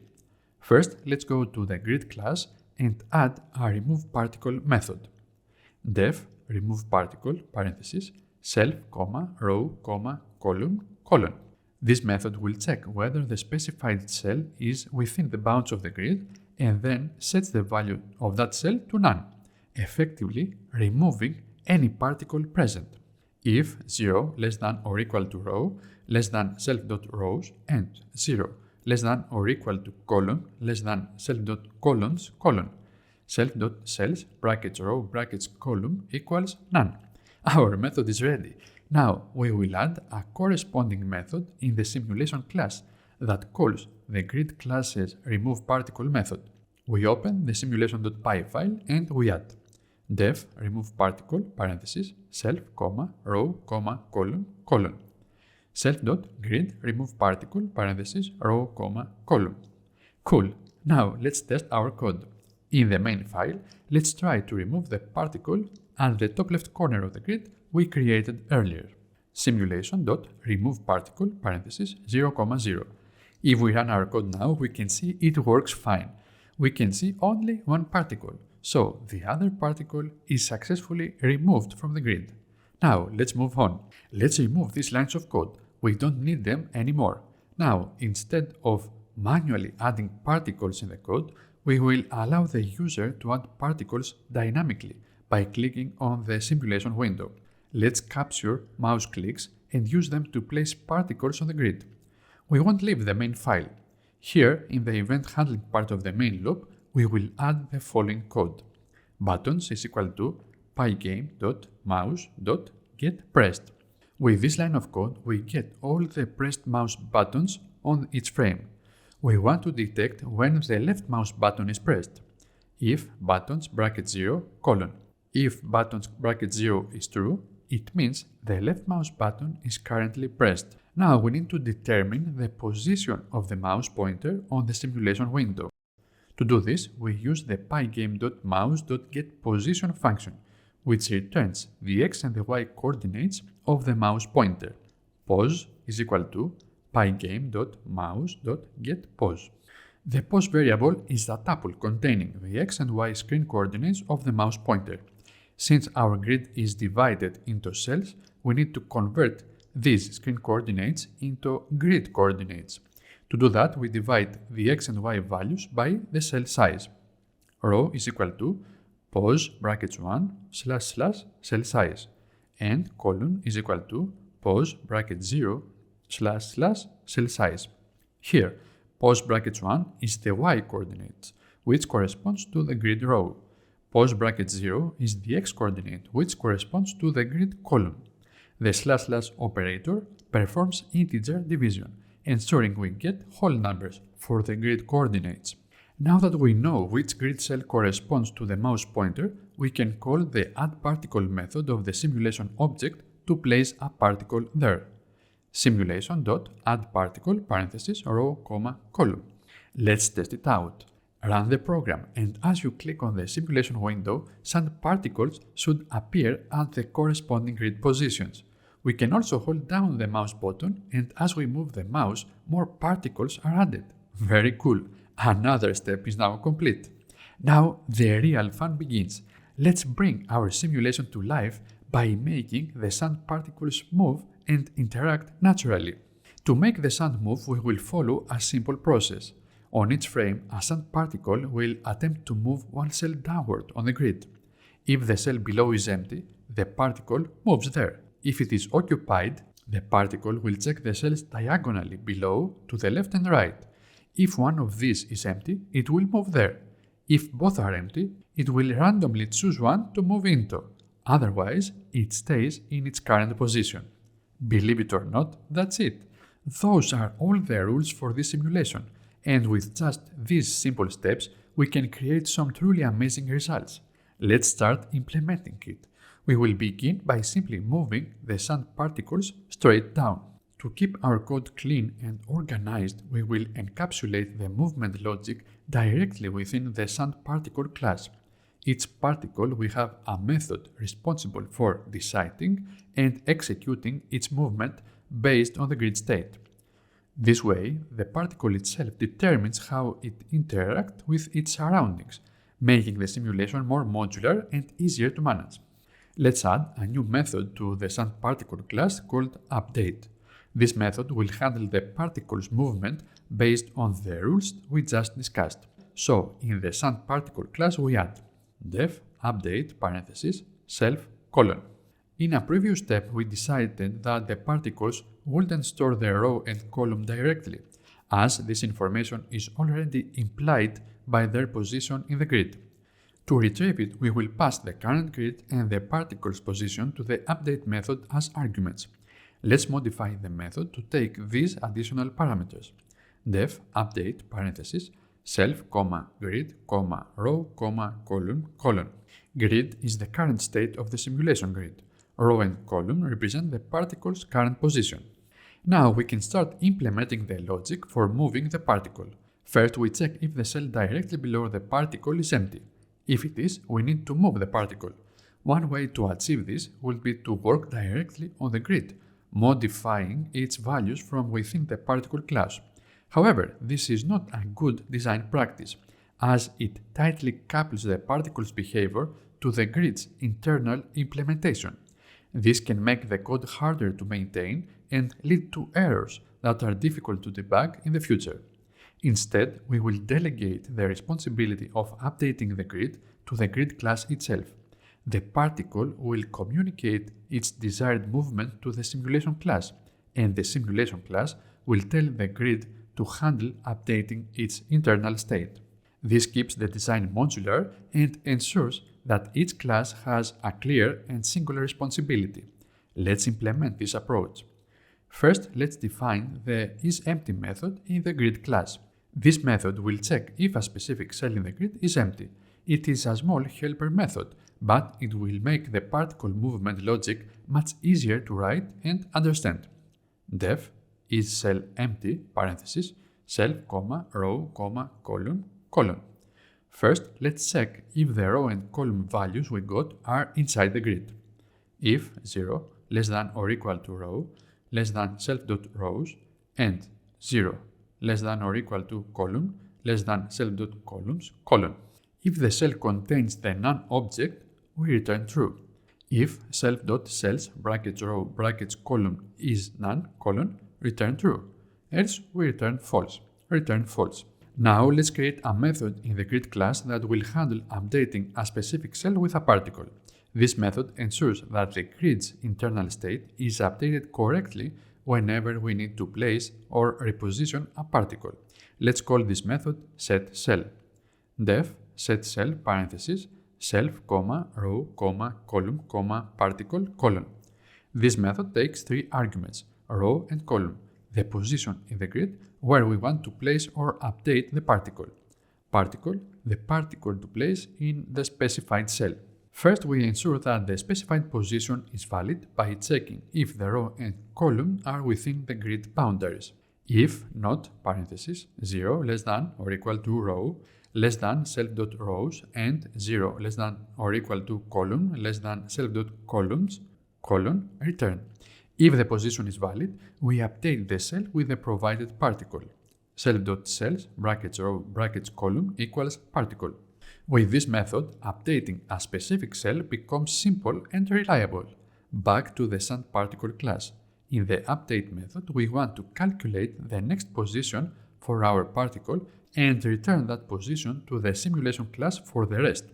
First, let's go to the grid class and add a removeParticle method. Def removeParticle parenthesis self, row, column, colon. This method will check whether the specified cell is within the bounds of the grid and then sets the value of that cell to none, effectively removing any particle present. If 0 less than or equal to row less than self.rows and 0 less than or equal to column less than self.columns, colon. Self.cells brackets row brackets column equals none. Our method is ready. Now we will add a corresponding method in the simulation class that calls the grid class's removeParticle method. We open the simulation.py file and we add def removeParticle parenthesis self, row, column, colon. Self.grid removeParticle parenthesis row, column. Cool. Now let's test our code. In the main file, let's try to remove the particle at the top left corner of the grid we created earlier. Simulation.removeParticle parenthesis 0, 0. If we run our code now, we can see it works fine. We can see only one particle, so the other particle is successfully removed from the grid. Now let's move on. Let's remove these lines of code. We don't need them anymore. Now, instead of manually adding particles in the code, we will allow the user to add particles dynamically by clicking on the simulation window. Let's capture mouse clicks and use them to place particles on the grid. We won't leave the main file. Here, in the event handling part of the main loop, we will add the following code. Buttons is equal to pygame.mouse.getPressed. With this line of code, we get all the pressed mouse buttons on each frame. We want to detect when the left mouse button is pressed. If buttons bracket 0, colon. If buttons bracket 0 is true, it means the left mouse button is currently pressed. Now we need to determine the position of the mouse pointer on the simulation window. To do this, we use the pygame.mouse.getPosition function, which returns the x and the y coordinates of the mouse pointer. Pos is equal to pygame.mouse.getPos. The pos variable is a tuple containing the x and y screen coordinates of the mouse pointer. Since our grid is divided into cells, we need to convert these screen coordinates into grid coordinates. To do that, we divide the x and y values by the cell size. Row is equal to pos brackets 1 / cell size, and column is equal to pos bracket 0 / cell size. Here, pos brackets 1 is the y coordinate, which corresponds to the grid row. Pos bracket 0 is the x coordinate, which corresponds to the grid column. The / operator performs integer division, ensuring we get whole numbers for the grid coordinates. Now that we know which grid cell corresponds to the mouse pointer, we can call the addParticle method of the simulation object to place a particle there. Simulation.addParticle parenthesis row, column. Let's test it out. Run the program, and as you click on the simulation window, sand particles should appear at the corresponding grid positions. We can also hold down the mouse button, and as we move the mouse, more particles are added. Very cool! Another step is now complete. Now the real fun begins. Let's bring our simulation to life by making the sand particles move and interact naturally. To make the sand move, we will follow a simple process. On each frame, a sand particle will attempt to move one cell downward on the grid. If the cell below is empty, the particle moves there. If it is occupied, the particle will check the cells diagonally below to the left and right. If one of these is empty, it will move there. If both are empty, it will randomly choose one to move into. Otherwise, it stays in its current position. Believe it or not, that's it. Those are all the rules for this simulation. And with just these simple steps, we can create some truly amazing results. Let's start implementing it. We will begin by simply moving the sand particles straight down. To keep our code clean and organized, we will encapsulate the movement logic directly within the sand particle class. Each particle will have a method responsible for deciding and executing its movement based on the grid state. This way, the particle itself determines how it interacts with its surroundings, making the simulation more modular and easier to manage. Let's add a new method to the sand particle class called update. This method will handle the particle's movement based on the rules we just discussed. So, in the sand particle class we add def update parenthesis self colon. In a previous step, we decided that the particles wouldn't store the row and column directly, as this information is already implied by their position in the grid. To retrieve it, we will pass the current grid and the particle's position to the update method as arguments. Let's modify the method to take these additional parameters. Def update parenthesis self, grid, row, column. Grid is the current state of the simulation grid. Row and column represent the particle's current position. Now we can start implementing the logic for moving the particle. First, we check if the cell directly below the particle is empty. If it is, we need to move the particle. One way to achieve this would be to work directly on the grid, modifying its values from within the particle class. However, this is not a good design practice, as it tightly couples the particle's behavior to the grid's internal implementation. This can make the code harder to maintain and lead to errors that are difficult to debug in the future. Instead, we will delegate the responsibility of updating the grid to the grid class itself. The particle will communicate its desired movement to the simulation class, and the simulation class will tell the grid to handle updating its internal state. This keeps the design modular and ensures that each class has a clear and singular responsibility. Let's implement this approach. First, let's define the isEmpty method in the grid class. This method will check if a specific cell in the grid is empty. It is a small helper method, but it will make the particle movement logic much easier to write and understand. Def isCellEmpty parenthesis self, row, column. First, let's check if the row and column values we got are inside the grid. If 0 less than or equal to row less than self.rows and 0 less than or equal to column less than self.columns, If the cell contains the none object, we return true. If self.cells brackets row brackets column is none, return true. Else we return false. Now let's create a method in the grid class that will handle updating a specific cell with a particle. This method ensures that the grid's internal state is updated correctly whenever we need to place or reposition a particle. Let's call this method setCell. Def setCell parenthesis self, row, column, particle, This method takes three arguments, row and column, the position in the grid where we want to place or update the particle, the particle to place in the specified cell. First, we ensure that the specified position is valid by checking if the row and column are within the grid boundaries. If not, parenthesis, 0 less than or equal to row less than self.rows and 0 less than or equal to column less than self.columns, return. If the position is valid, we update the cell with the provided particle. Self.cells brackets row brackets column equals particle. With this method, updating a specific cell becomes simple and reliable. Back to the sandParticle class. In the update method, we want to calculate the next position for our particle and return that position to the simulation class for the rest.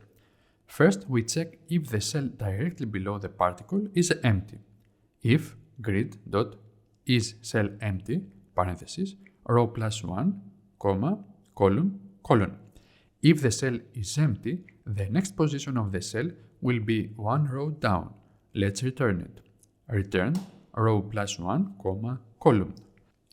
First, we check if the cell directly below the particle is empty. If grid.isCellEmpty parenthesis row +1, column. If the cell is empty, the next position of the cell will be one row down. Let's return it. Return row +1, column.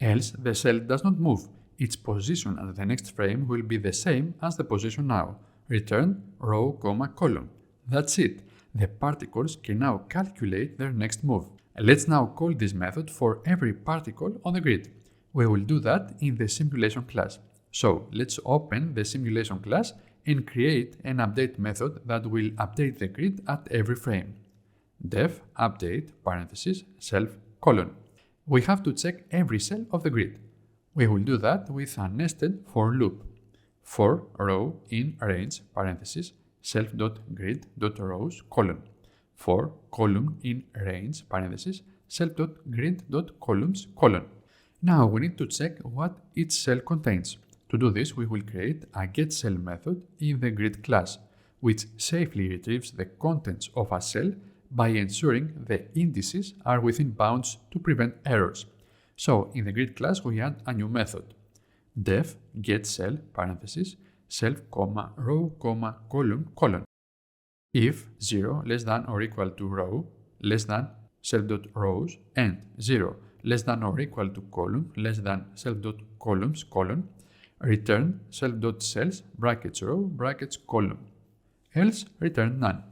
Else the cell does not move. Its position at the next frame will be the same as the position now. Return row, column. That's it. The particles can now calculate their next move. Let's now call this method for every particle on the grid. We will do that in the simulation class. So let's open the simulation class and create an update method that will update the grid at every frame. Def update parenthesis self, We have to check every cell of the grid. We will do that with a nested for loop. For row in range parenthesis self.grid.rows, For column in range parenthesis self.grid.columns, Now we need to check what each cell contains. To do this, we will create a getCell method in the grid class, which safely retrieves the contents of a cell by ensuring the indices are within bounds to prevent errors. So in the grid class, we add a new method. Def getCell parenthesis self, row, column. If 0 less than or equal to row less than self.rows and 0 less than or equal to column less than self.columns, return self.cells brackets row brackets column. Else return none.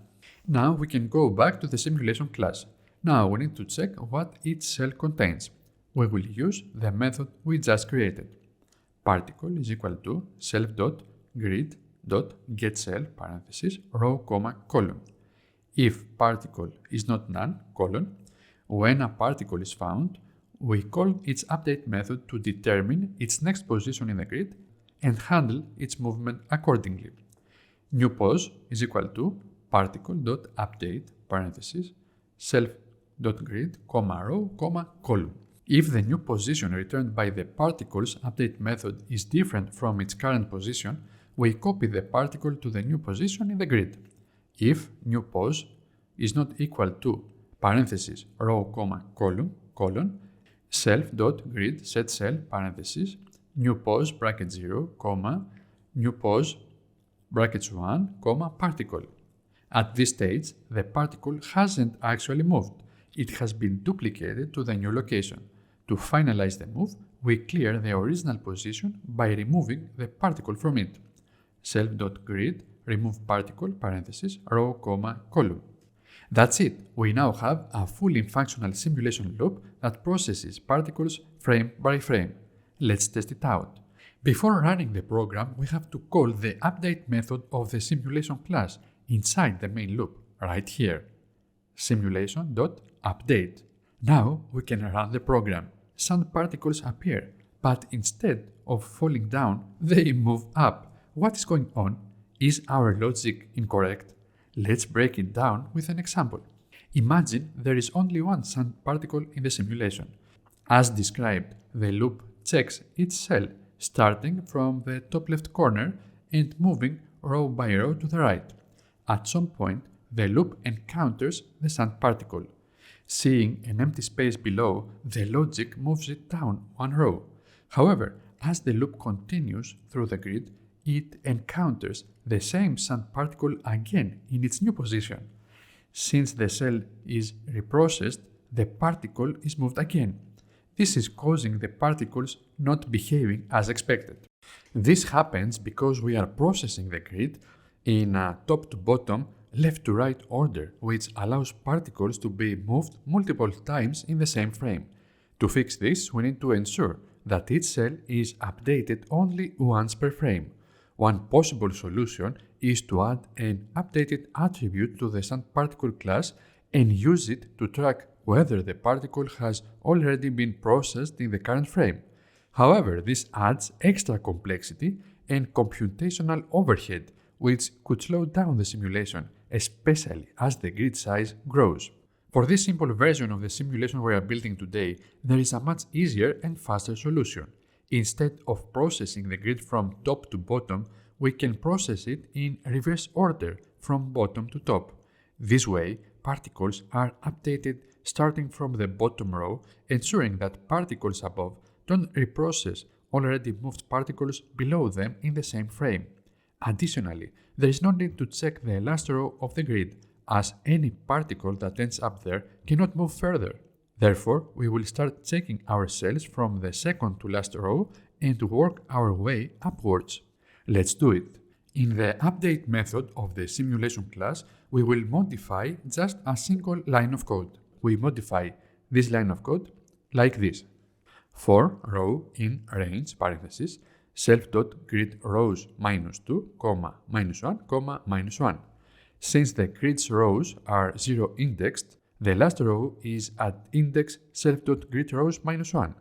Now we can go back to the simulation class. Now we need to check what each cell contains. We will use the method we just created. Particle is equal to self.grid.getCell parenthesis row, column. If particle is not none, when a particle is found, we call its update method to determine its next position in the grid and handle its movement accordingly. New pos is equal to particle.update parenthesis self.grid, row, column. If the new position returned by the particle's update method is different from its current position, we copy the particle to the new position in the grid. If new pos is not equal to parenthesis row, column, self.grid setCell parenthesis new pos bracket 0, new pos brackets 1, particle. At this stage, the particle hasn't actually moved. it has been duplicated to the new location. To finalize the move, we clear the original position by removing the particle from it. Self.grid remove particle parenthesis row, column. That's it. We now have a fully functional simulation loop that processes particles frame by frame. Let's test it out. Before running the program, we have to call the update method of the simulation class inside the main loop, right here. Simulation.update. Now we can run the program. Sand particles appear, but instead of falling down, they move up. What is going on? Is our logic incorrect? Let's break it down with an example. Imagine there is only one sand particle in the simulation. As described, the loop checks each cell starting from the top left corner and moving row by row to the right. At some point, the loop encounters the sand particle. Seeing an empty space below, the logic moves it down one row. However, as the loop continues through the grid, it encounters the same sand particle again in its new position. Since the cell is reprocessed, the particle is moved again. This is causing the particles not behaving as expected. This happens because we are processing the grid in a top to bottom, left to right order, which allows particles to be moved multiple times in the same frame. To fix this, we need to ensure that each cell is updated only once per frame. One possible solution is to add an updated attribute to the sand particle class and use it to track whether the particle has already been processed in the current frame. However, this adds extra complexity and computational overhead, which could slow down the simulation, especially as the grid size grows. For this simple version of the simulation we are building today, there is a much easier and faster solution. Instead of processing the grid from top to bottom, we can process it in reverse order from bottom to top. This way, particles are updated starting from the bottom row, ensuring that particles above don't reprocess already moved particles below them in the same frame. Additionally, there is no need to check the last row of the grid, as any particle that ends up there cannot move further. Therefore, we will start checking our cells from the second to last row and work our way upwards. Let's do it. In the update method of the simulation class, we will modify just a single line of code. We modify this line of code like this. For row in range parenthesis self.grid rows -2, -1, -1. Since the grid's rows are 0 indexed, the last row is at index self.grid rows -1.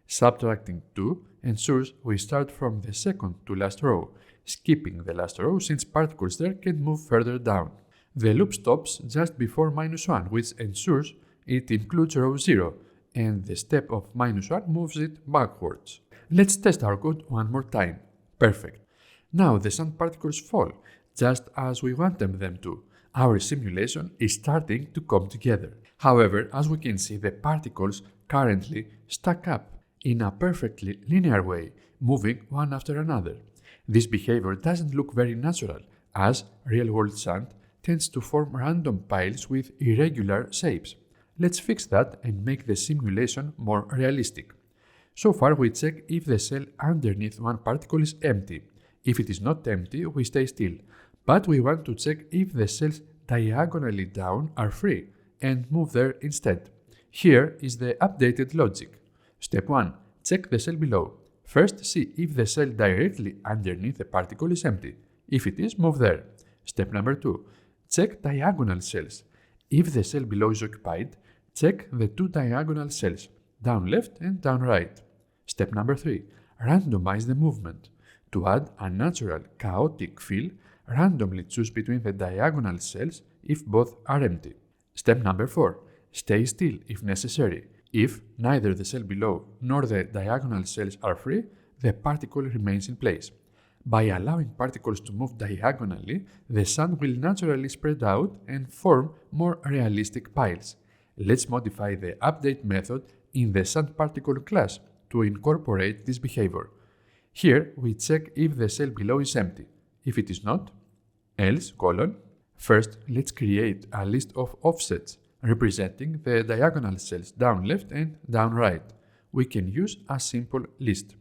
Subtracting 2 ensures we start from the second to last row, skipping the last row since particles there can move further down. The loop stops just before -1, which ensures it includes row 0, and the step of -1 moves it backwards. Let's test our code one more time. Perfect. Now the sand particles fall, just as we want them to. Our simulation is starting to come together. However, as we can see, the particles currently stack up in a perfectly linear way, moving one after another. This behavior doesn't look very natural, as real-world sand tends to form random piles with irregular shapes. Let's fix that and make the simulation more realistic. So far, we check if the cell underneath one particle is empty. If it is not empty, we stay still. But we want to check if the cells diagonally down are free and move there instead. Here is the updated logic. Step 1. Check the cell below. First, see if the cell directly underneath the particle is empty. If it is, move there. Step number 2. Check diagonal cells. If the cell below is occupied, check the two diagonal cells, down left and down right. Step number 3. Randomize the movement. To add a natural, chaotic feel, randomly choose between the diagonal cells if both are empty. Step number 4. Stay still if necessary. If neither the cell below nor the diagonal cells are free, the particle remains in place. By allowing particles to move diagonally, the sand will naturally spread out and form more realistic piles. Let's modify the update method in the sand particle class to incorporate this behavior. Here, we check if the cell below is empty. If it is not, else, First, let's create a list of offsets representing the diagonal cells down left and down right. We can use a simple list.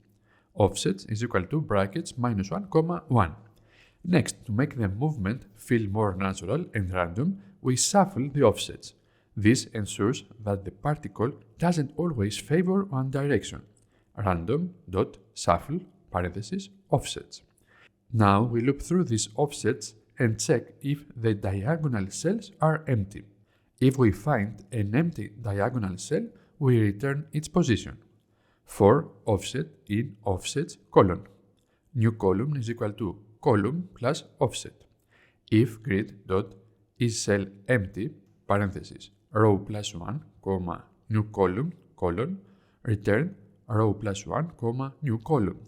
Offsets is equal to brackets -1, 1. Next, to make the movement feel more natural and random, we shuffle the offsets. This ensures that the particle doesn't always favor one direction. Random.shuffle parentheses offsets. Now we loop through these offsets and check if the diagonal cells are empty. If we find an empty diagonal cell, we return its position. For offset in offsets colon. New column is equal to column plus offset. If grid.isCell empty parentheses row +1, new column colon return row +1, new column.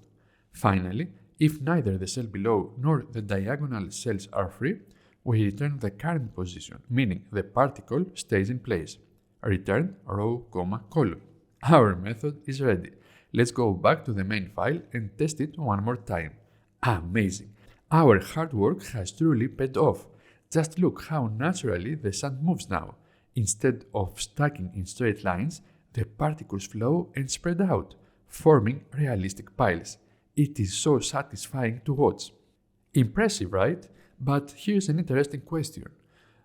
Finally, if neither the cell below nor the diagonal cells are free, we return the current position, meaning the particle stays in place. Return row, column. Our method is ready. Let's go back to the main file and test it one more time. Amazing! Our hard work has truly paid off. Just look how naturally the sand moves now. Instead of stacking in straight lines, the particles flow and spread out, forming realistic piles. It is so satisfying to watch. Impressive, right? But here's an interesting question.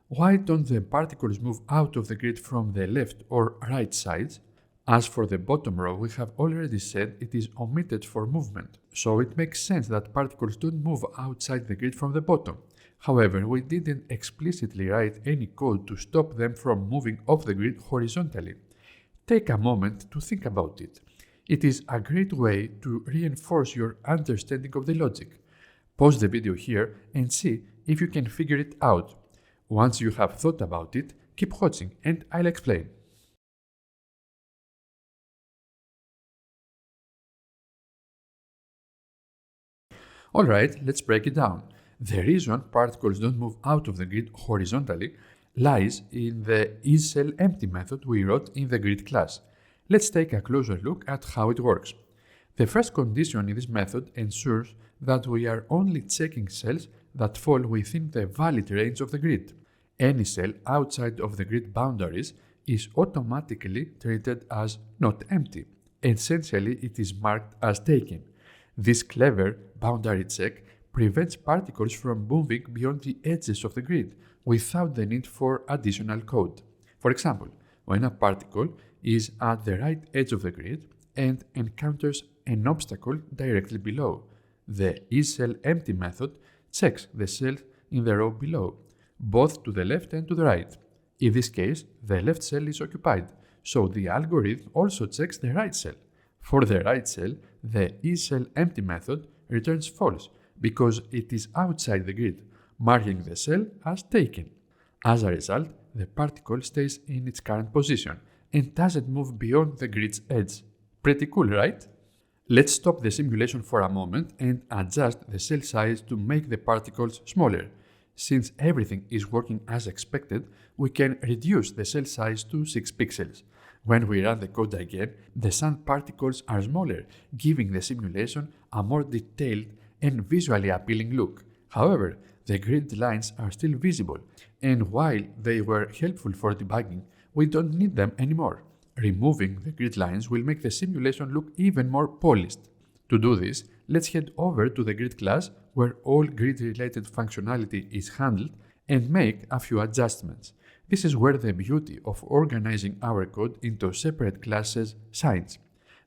Why don't the particles move out of the grid from the left or right sides? As for the bottom row, we have already said it is omitted for movement, so it makes sense that particles don't move outside the grid from the bottom. However, we didn't explicitly write any code to stop them from moving off the grid horizontally. Take a moment to think about it. It is a great way to reinforce your understanding of the logic. Pause the video here and see if you can figure it out. Once you have thought about it, keep watching and I'll explain. Alright, let's break it down. The reason particles don't move out of the grid horizontally lies in the isCellEmpty method we wrote in the grid class. Let's take a closer look at how it works. The first condition in this method ensures that we are only checking cells that fall within the valid range of the grid. Any cell outside of the grid boundaries is automatically treated as not empty. Essentially, it is marked as taken. This clever boundary check prevents particles from moving beyond the edges of the grid without the need for additional code. For example, when a particle is at the right edge of the grid and encounters an obstacle directly below, the isCellEmpty method checks the cells in the row below, both to the left and to the right. In this case, the left cell is occupied, so the algorithm also checks the right cell. For the right cell, the isCellEmpty method returns false because it is outside the grid, marking the cell as taken. As a result, the particle stays in its current position and doesn't move beyond the grid's edge. Pretty cool, right? Let's stop the simulation for a moment and adjust the cell size to make the particles smaller. Since everything is working as expected, we can reduce the cell size to 6 pixels. When we run the code again, the sand particles are smaller, giving the simulation a more detailed and visually appealing look. However, the grid lines are still visible, and while they were helpful for debugging, we don't need them anymore. Removing the grid lines will make the simulation look even more polished. To do this, let's head over to the grid class where all grid-related functionality is handled and make a few adjustments. This is where the beauty of organizing our code into separate classes shines.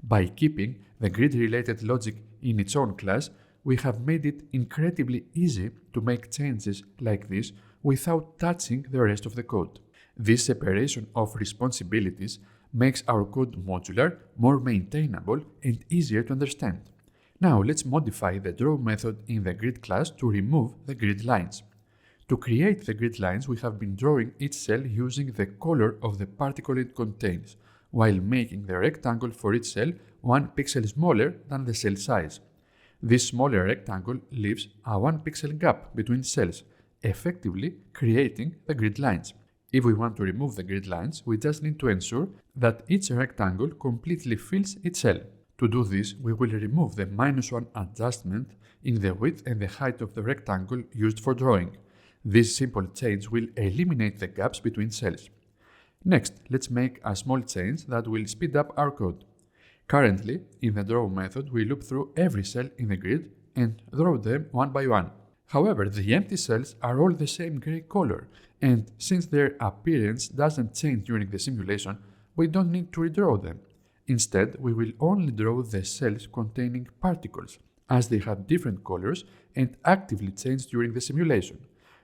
By keeping the grid-related logic in its own class, we have made it incredibly easy to make changes like this without touching the rest of the code. This separation of responsibilities makes our code modular, more maintainable, and easier to understand. Now let's modify the draw method in the grid class to remove the grid lines. To create the grid lines, we have been drawing each cell using the color of the particle it contains, while making the rectangle for each cell 1 pixel smaller than the cell size. This smaller rectangle leaves a 1 pixel gap between cells, effectively creating the grid lines. If we want to remove the grid lines, we just need to ensure that each rectangle completely fills its cell. To do this, we will remove the -1 adjustment in the width and the height of the rectangle used for drawing. This simple change will eliminate the gaps between cells. Next, let's make a small change that will speed up our code. Currently, in the draw method, we loop through every cell in the grid and draw them one by one. However, the empty cells are all the same gray color, and since their appearance doesn't change during the simulation, we don't need to redraw them. Instead, we will only draw the cells containing particles, as they have different colors and actively change during the simulation.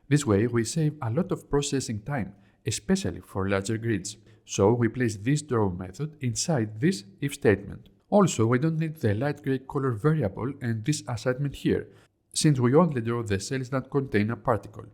This way, we save a lot of processing time, especially for larger grids. So we place this draw method inside this if statement. Also, we don't need the light gray color variable and this assignment here, since we only draw the cells that contain a particle.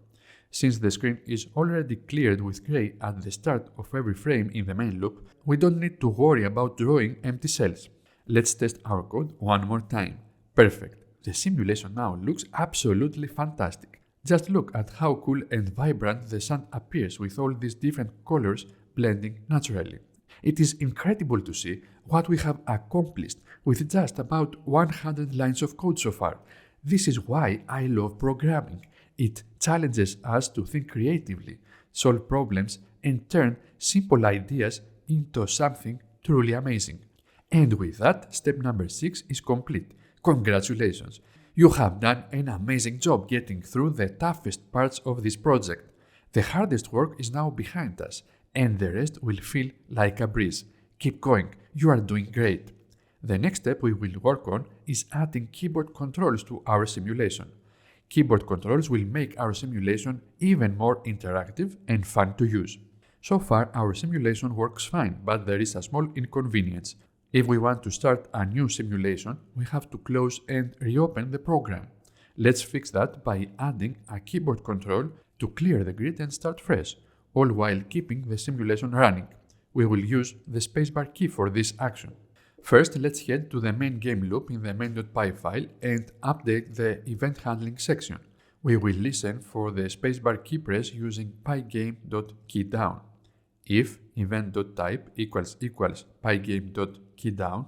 Since the screen is already cleared with gray at the start of every frame in the main loop, we don't need to worry about drawing empty cells. Let's test our code one more time. Perfect. The simulation now looks absolutely fantastic. Just look at how cool and vibrant the sun appears with all these different colors blending naturally. It is incredible to see what we have accomplished with just about 100 lines of code so far. This is why I love programming. It challenges us to think creatively, solve problems, and turn simple ideas into something truly amazing. And with that, step number 6 is complete. Congratulations! You have done an amazing job getting through the toughest parts of this project. The hardest work is now behind us, and the rest will feel like a breeze. Keep going, you are doing great. The next step we will work on is adding keyboard controls to our simulation. Keyboard controls will make our simulation even more interactive and fun to use. So far, our simulation works fine, but there is a small inconvenience. If we want to start a new simulation, we have to close and reopen the program. Let's fix that by adding a keyboard control to clear the grid and start fresh, all while keeping the simulation running. We will use the spacebar key for this action. First, let's head to the main game loop in the main.py file and update the event handling section. We will listen for the spacebar key press using pygame.keydown. If event.type equals pygame.keydown,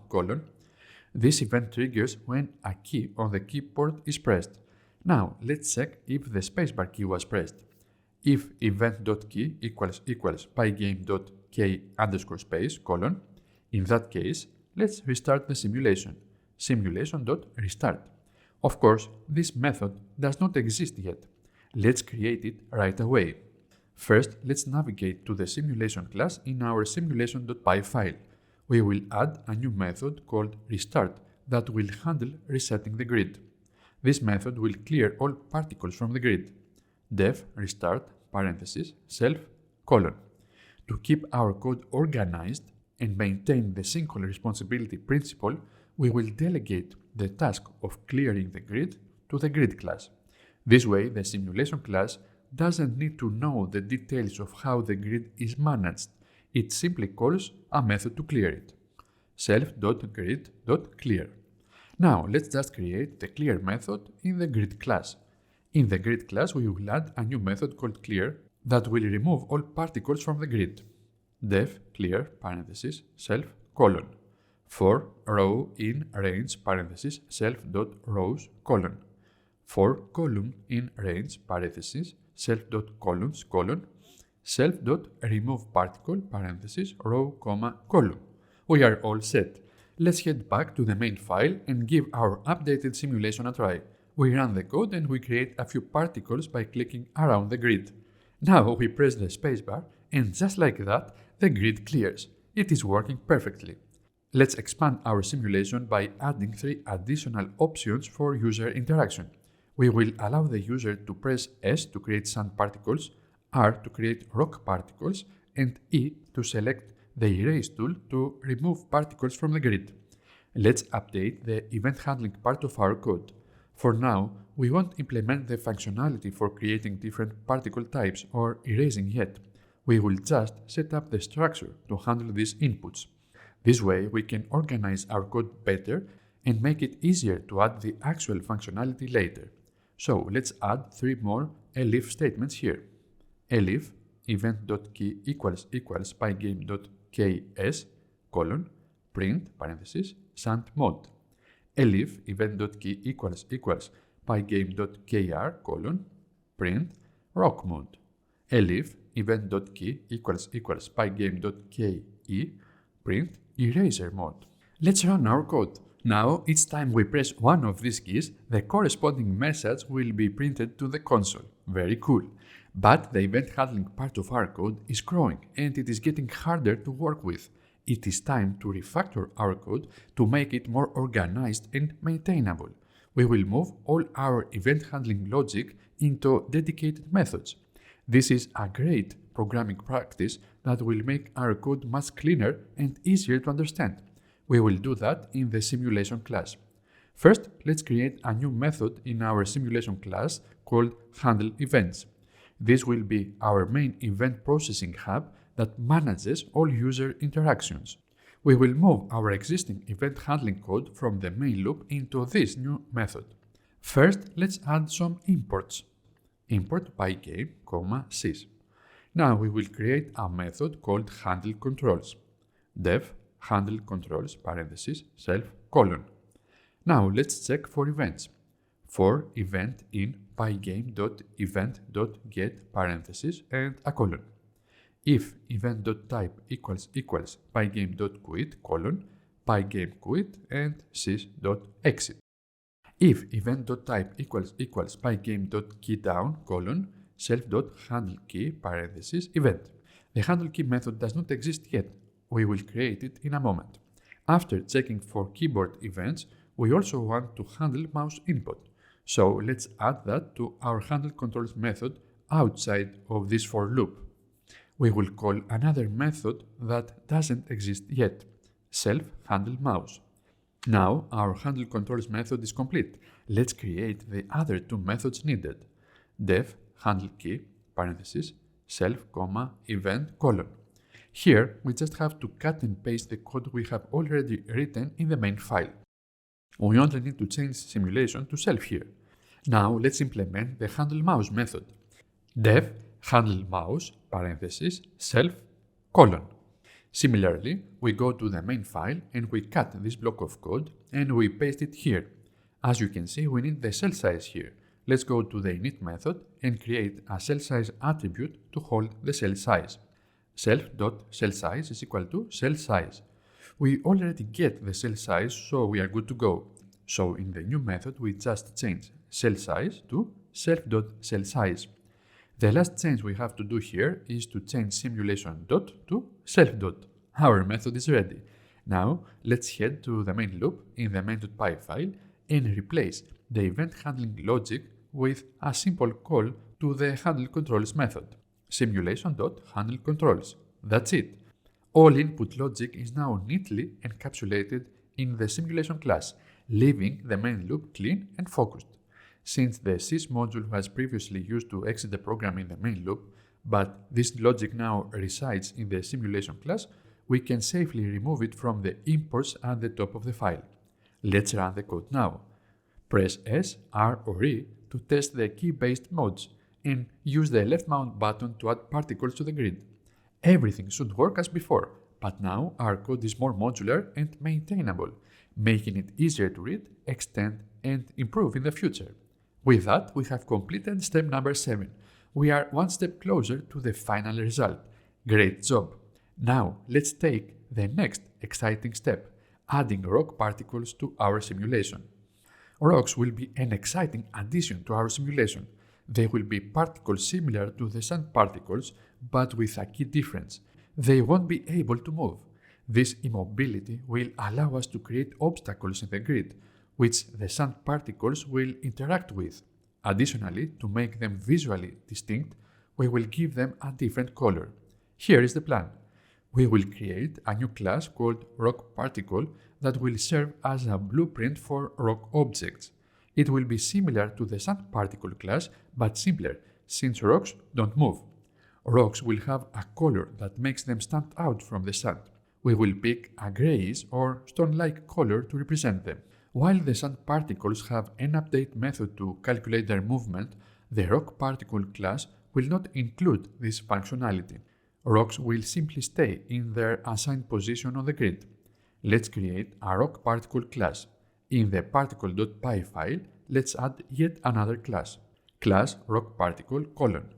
this event triggers when a key on the keyboard is pressed. Now, let's check if the spacebar key was pressed. If event.key equals pygame.k_space, in that case, let's restart the simulation, simulation.restart. Of course, this method does not exist yet. Let's create it right away. First, let's navigate to the simulation class in our simulation.py file. We will add a new method called restart that will handle resetting the grid. This method will clear all particles from the grid. Def restart self. To keep our code organized and maintain the single responsibility principle, we will delegate the task of clearing the grid to the grid class. This way, the simulation class doesn't need to know the details of how the grid is managed. It simply calls a method to clear it. self.grid.clear. Now, let's just create the clear method in the grid class. In the grid class, we will add a new method called clear that will remove all particles from the grid. Def clear self. For row in range self.rows For column in range self.columns self.remove particle row, column. We are all set. Let's head back to the main file and give our updated simulation a try. We run the code and we create a few particles by clicking around the grid. Now we press the spacebar and just like that, the grid clears. It is working perfectly. Let's expand our simulation by adding 3 additional options for user interaction. We will allow the user to press S to create sand particles, R to create rock particles, and E to select the erase tool to remove particles from the grid. Let's update the event handling part of our code. For now, we won't implement the functionality for creating different particle types or erasing yet. We will just set up the structure to handle these inputs. This way, we can organize our code better and make it easier to add the actual functionality later. So let's add 3 more elif statements here. Elif event.key equals pygame.ks print sand mode. Elif event.key equals pygame.kr print rock mode. Elif event.key equals pygame.ke print eraser mode. Let's run our code. Now, each time we press one of these keys, the corresponding message will be printed to the console. Very cool. But the event handling part of our code is growing and it is getting harder to work with. It is time to refactor our code to make it more organized and maintainable. We will move all our event handling logic into dedicated methods. This is a great programming practice that will make our code much cleaner and easier to understand. We will do that in the simulation class. First, let's create a new method in our simulation class called handleEvents. This will be our main event processing hub that manages all user interactions. We will move our existing event handling code from the main loop into this new method. First, let's add some imports. Import Pygame, sys. Now we will create a method called handleControls. Def handleControls parenthesis self colon. Now let's check for events. For event in pygame.event.get parenthesis and a colon. If event.type equals pygame.quit colon, pygameQuit and sys.exit. If event.type equals pygame.keyDown colon, self.handleKey parenthesis event. The handleKey method does not exist yet. We will create it in a moment. After checking for keyboard events, we also want to handle mouse input. So let's add that to our handleControls method outside of this for loop. We will call another method that doesn't exist yet, self-handleMouse. Now our handleControls method is complete. Let's create the other two methods needed. Def handleKey parenthesis self, event colon. Here we just have to cut and paste the code we have already written in the main file. We only need to change simulation to self here. Now let's implement the handleMouse method. Def handleMouse parenthesis self colon. Similarly, we go to the main file and we cut this block of code and we paste it here. As you can see, we need the cell size here. Let's go to the init method and create a cell size attribute to hold the cell size. Self.cellSize is equal to cell size. We already get the cell size, so we are good to go. So in the new method, we just change cell size to self.cellSize. The last change we have to do here is to change simulation dot to self dot. Our method is ready. Now let's head to the main loop in the main.py file and replace the event handling logic with a simple call to the handleControls method. Simulation.handleControls. That's it. All input logic is now neatly encapsulated in the simulation class, leaving the main loop clean and focused. Since the sys module was previously used to exit the program in the main loop, but this logic now resides in the simulation class, we can safely remove it from the imports at the top of the file. Let's run the code now. Press S, R or E to test the key-based modes and use the left mouse button to add particles to the grid. Everything should work as before, but now our code is more modular and maintainable, making it easier to read, extend, and improve in the future. With that, we have completed step number 7. We are one step closer to the final result. Great job! Now, let's take the next exciting step, adding rock particles to our simulation. Rocks will be an exciting addition to our simulation. They will be particles similar to the sand particles, but with a key difference. They won't be able to move. This immobility will allow us to create obstacles in the grid, which the sand particles will interact with. Additionally, to make them visually distinct, we will give them a different color. Here is the plan. We will create a new class called Rock Particle that will serve as a blueprint for rock objects. It will be similar to the sand particle class, but simpler, since rocks don't move. Rocks will have a color that makes them stand out from the sand. We will pick a grayish or stone-like color to represent them. While the sand particles have an update method to calculate their movement, the rock particle class will not include this functionality. Rocks will simply stay in their assigned position on the grid. Let's create a rock particle class. In the particle.py file, let's add yet another class. Class rock particle colon.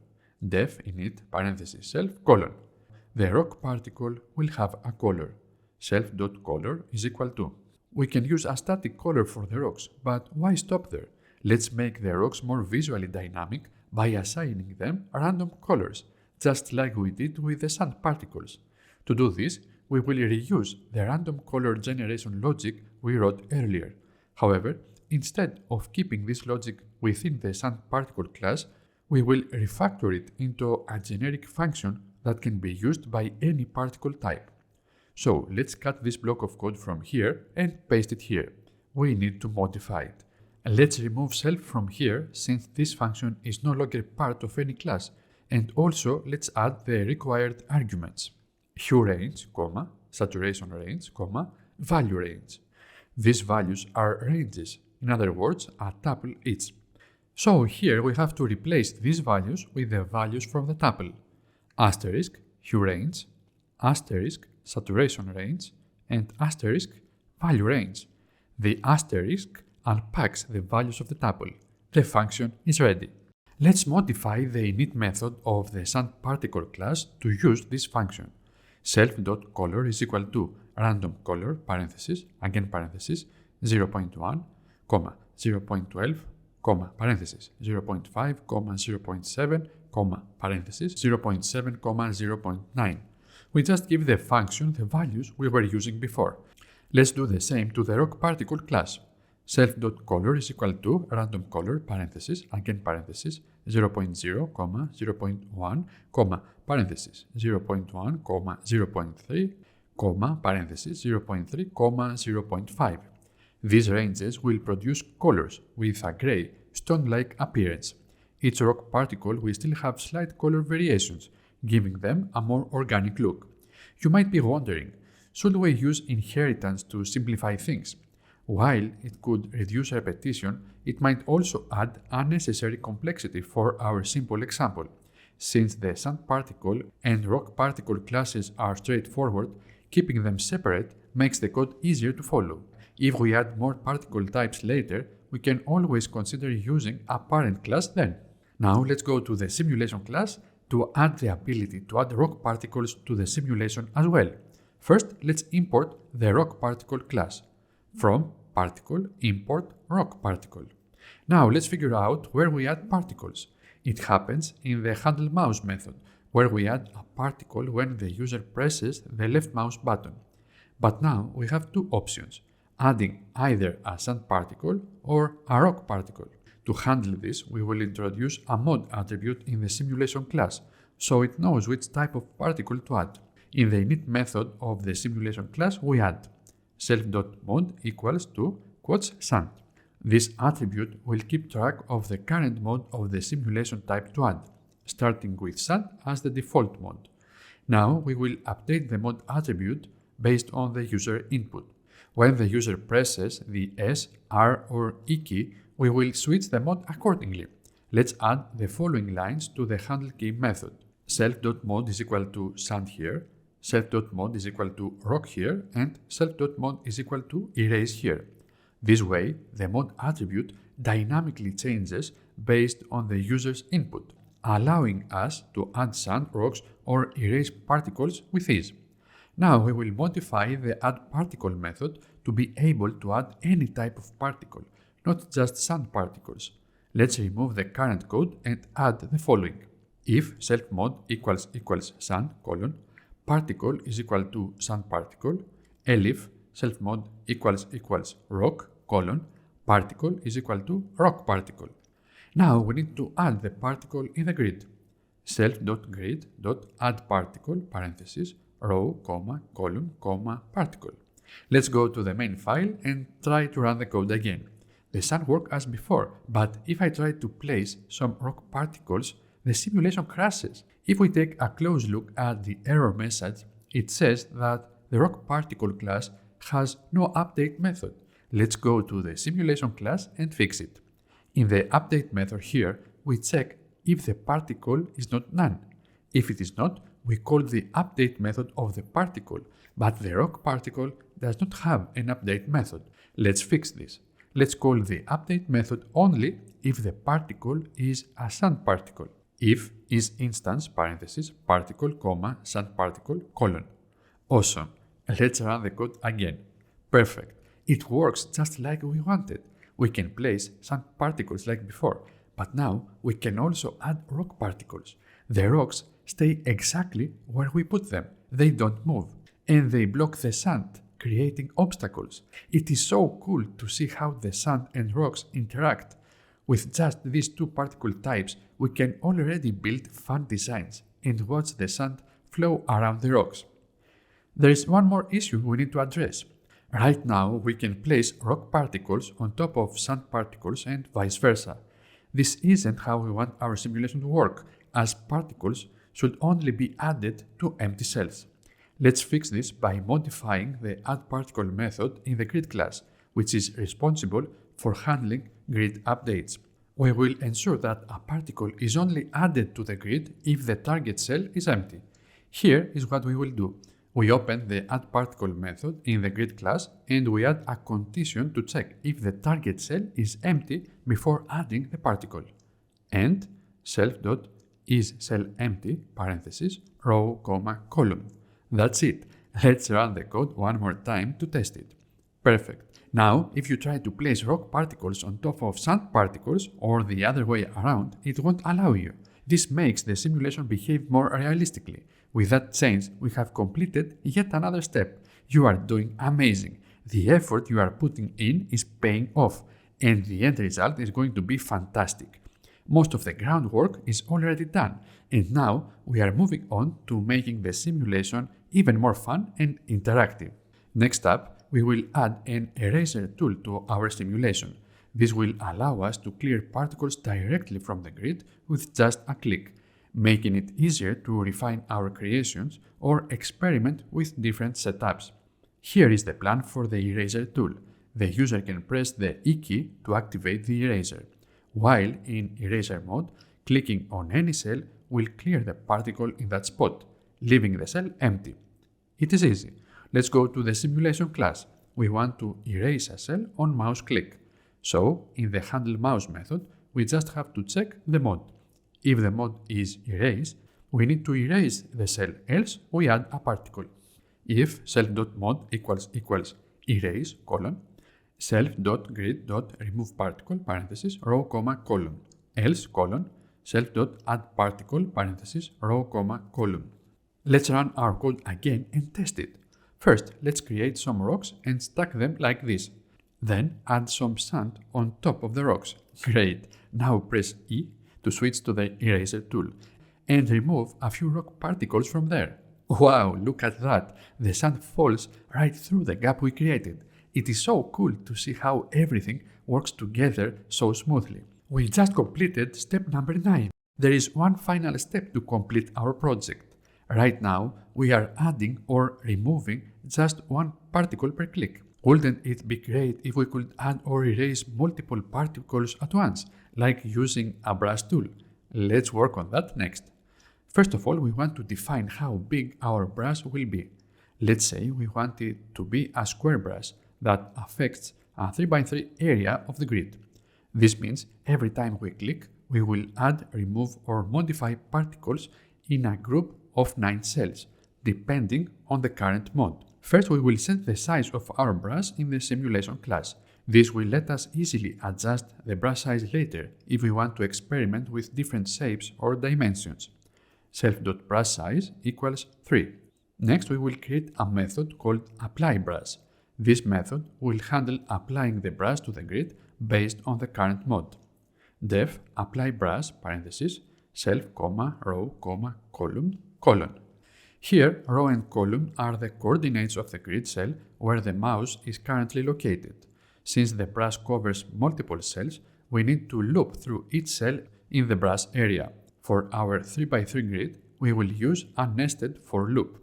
def init parenthesis self colon. The rock particle will have a color. Self.color is equal to. We can use a static color for the rocks, but why stop there? Let's make the rocks more visually dynamic by assigning them random colors, just like we did with the sand particles. To do this, we will reuse the random color generation logic we wrote earlier. However, instead of keeping this logic within the sand particle class, we will refactor it into a generic function that can be used by any particle type. So let's cut this block of code from here and paste it here. We need to modify it. Let's remove self from here since this function is no longer part of any class, and also let's add the required arguments. Hue range, saturation range, value range. These values are ranges, in other words, a tuple each. So here we have to replace these values with the values from the tuple. Asterisk, hue range, asterisk, saturation range, and asterisk, value range. The asterisk unpacks the values of the tuple. The function is ready. Let's modify the init method of the sand particle class to use this function. Self.color is equal to random color, parenthesis, 0.1, 0.12, parenthesis, 0.5, 0.7, parenthesis, 0.7, 0.9. We just give the function the values we were using before. Let's do the same to the rock particle class. Self.color is equal to random color, parenthesis, 0.0, 0.1, parenthesis, 0.1, 0.3, parenthesis, 0.3, 0.5. These ranges will produce colors with a gray, stone-like appearance. Each rock particle will still have slight color variations, giving them a more organic look. You might be wondering, should we use inheritance to simplify things? While it could reduce repetition, it might also add unnecessary complexity for our simple example. Since the sand particle and rock particle classes are straightforward, keeping them separate makes the code easier to follow. If we add more particle types later, we can always consider using a parent class then. Now let's go to the simulation class to add the ability to add rock particles to the simulation as well. First, let's import the rock particle class. From particle import rock particle. Now let's figure out where we add particles. It happens in the handle mouse method, where we add a particle when the user presses the left mouse button. But now we have two options, adding either a sand particle or a rock particle. To handle this, we will introduce a mod attribute in the simulation class, so it knows which type of particle to add. In the init method of the simulation class, we add self.mod equals to sand. This attribute will keep track of the current mode of the simulation type to add, starting with sand as the default mode. Now we will update the mod attribute based on the user input. When the user presses the S, R, or E key, we will switch the mod accordingly. Let's add the following lines to the handle key method. Self.mod is equal to sand here, self.mod is equal to rock here, and self.mod is equal to erase here. This way, the mod attribute dynamically changes based on the user's input, allowing us to add sand, rocks, or erase particles with ease. Now we will modify the addParticle method to be able to add any type of particle, not just sand particles. Let's remove the current code and add the following. If self.mod equals sand, particle is equal to sand particle, elif self.mod equals rock, particle is equal to rock particle. Now we need to add the particle in the grid. Self.grid.addParticle, parenthesis, row, column, particle. Let's go to the main file and try to run the code again. The sand worked as before, but if I try to place some rock particles, the simulation crashes. If we take a close look at the error message, it says that the rock particle class has no update method. Let's go to the simulation class and fix it. In the update method here, we check if the particle is not none. If it is not, we call the update method of the particle, but the rock particle does not have an update method. Let's fix this. Let's call the update method only if the particle is a sand particle. If is instance parenthesis particle comma sand particle colon. Awesome. Let's run the code again. Perfect. It works just like we wanted. We can place sand particles like before, but now we can also add rock particles. The rocks stay exactly where we put them. They don't move. And they block the sand, creating obstacles. It is so cool to see how the sand and rocks interact. With just these two particle types, we can already build fun designs and watch the sand flow around the rocks. There is one more issue we need to address. Right now, we can place rock particles on top of sand particles and vice versa. This isn't how we want our simulation to work, as particles should only be added to empty cells. Let's fix this by modifying the addParticle method in the grid class, which is responsible for handling grid updates. We will ensure that a particle is only added to the grid if the target cell is empty. Here is what we will do. We open the addParticle method in the grid class and we add a condition to check if the target cell is empty before adding the particle. And self.isCellEmpty parenthesis row comma column. That's it. Let's run the code one more time to test it. Perfect. Now, if you try to place rock particles on top of sand particles or the other way around, it won't allow you. This makes the simulation behave more realistically. With that change, we have completed yet another step. You are doing amazing. The effort you are putting in is paying off, and the end result is going to be fantastic. Most of the groundwork is already done, and now we are moving on to making the simulation even more fun and interactive. Next up, we will add an eraser tool to our simulation. This will allow us to clear particles directly from the grid with just a click, making it easier to refine our creations or experiment with different setups. Here is the plan for the eraser tool. The user can press the E key to activate the eraser. While in eraser mode, clicking on any cell will clear the particle in that spot, leaving the cell empty. It is easy. Let's go to the simulation class. We want to erase a cell on mouse click. So, in the handleMouse method, we just have to check the mode. If the mode is erase, we need to erase the cell, else we add a particle. If self.mode equals erase colon, self.grid.remove particle parenthesis row comma colon, else colon, self.addParticle parenthesis row comma colon. Let's run our code again and test it. First, let's create some rocks and stack them like this. Then add some sand on top of the rocks. Great! Now press E to switch to the eraser tool and remove a few rock particles from there. Wow, look at that! The sand falls right through the gap we created. It is so cool to see how everything works together so smoothly. We just completed step number 9. There is one final step to complete our project. Right now, we are adding or removing just one particle per click. Wouldn't it be great if we could add or erase multiple particles at once, like using a brush tool? Let's work on that next. First of all, we want to define how big our brush will be. Let's say we want it to be a square brush that affects a 3x3 area of the grid. This means every time we click, we will add, remove, or modify particles in a group of 9 cells, depending on the current mode. First, we will set the size of our brush in the simulation class. This will let us easily adjust the brush size later if we want to experiment with different shapes or dimensions. Self.brushSize equals 3. Next, we will create a method called applyBrush. This method will handle applying the brush to the grid based on the current mode. Def applyBrush parenthesis self, row, column, colon. Here, row and column are the coordinates of the grid cell where the mouse is currently located. Since the brush covers multiple cells, we need to loop through each cell in the brush area. For our 3x3 grid, we will use a nested for loop.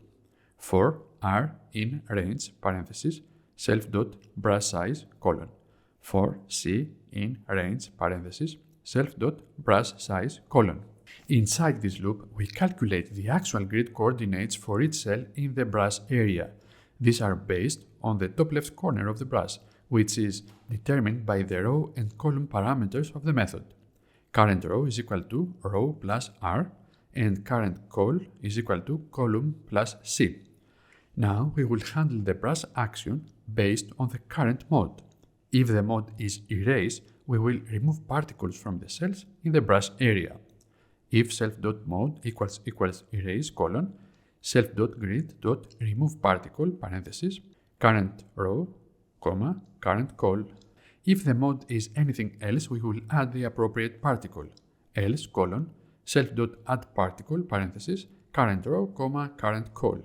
For r in range parenthesis self.brushSize colon. For c in range parenthesis self.brushSize colon. Inside this loop, we calculate the actual grid coordinates for each cell in the brush area. These are based on the top left corner of the brush, which is determined by the row and column parameters of the method. Current row is equal to row plus R, and current col is equal to column plus C. Now we will handle the brush action based on the current mode. If the mode is erase, we will remove particles from the cells in the brush area. If self.mode equals erase colon, self.grid.remove particle parenthesis, current row, comma, current col. If the mode is anything else, we will add the appropriate particle, else colon, self.add particle parenthesis, current row, comma, current col.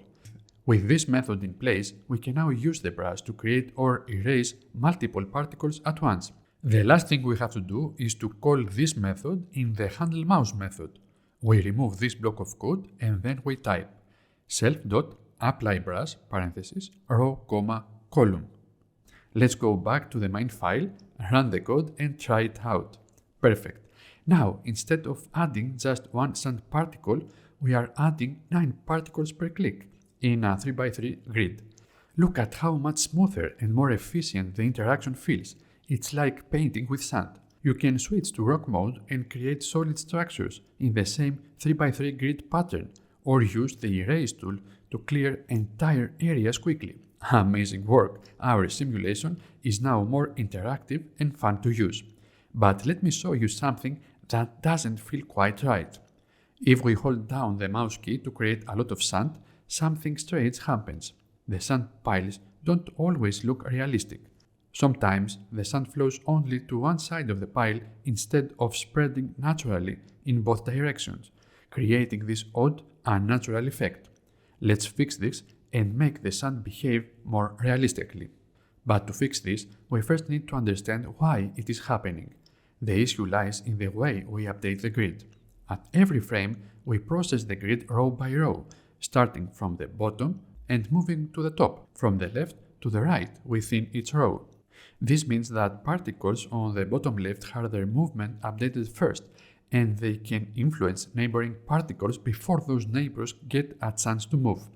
With this method in place, we can now use the brush to create or erase multiple particles at once. The last thing we have to do is to call this method in the handle mouse method. We remove this block of code and then we type self.applyBrush parenthesis row, comma, column. Let's go back to the main file, run the code and try it out. Perfect. Now, instead of adding just one sand particle, we are adding 9 particles per click in a 3x3 grid. Look at how much smoother and more efficient the interaction feels. It's like painting with sand. You can switch to rock mode and create solid structures in the same 3x3 grid pattern, or use the erase tool to clear entire areas quickly. Amazing work! Our simulation is now more interactive and fun to use. But let me show you something that doesn't feel quite right. If we hold down the mouse key to create a lot of sand, something strange happens. The sand piles don't always look realistic. Sometimes the sand flows only to one side of the pile instead of spreading naturally in both directions, creating this odd, unnatural effect. Let's fix this and make the sand behave more realistically. But to fix this, we first need to understand why it is happening. The issue lies in the way we update the grid. At every frame, we process the grid row by row, starting from the bottom and moving to the top, from the left to the right within each row. This means that particles on the bottom left have their movement updated first, and they can influence neighboring particles before those neighbors get a chance to move.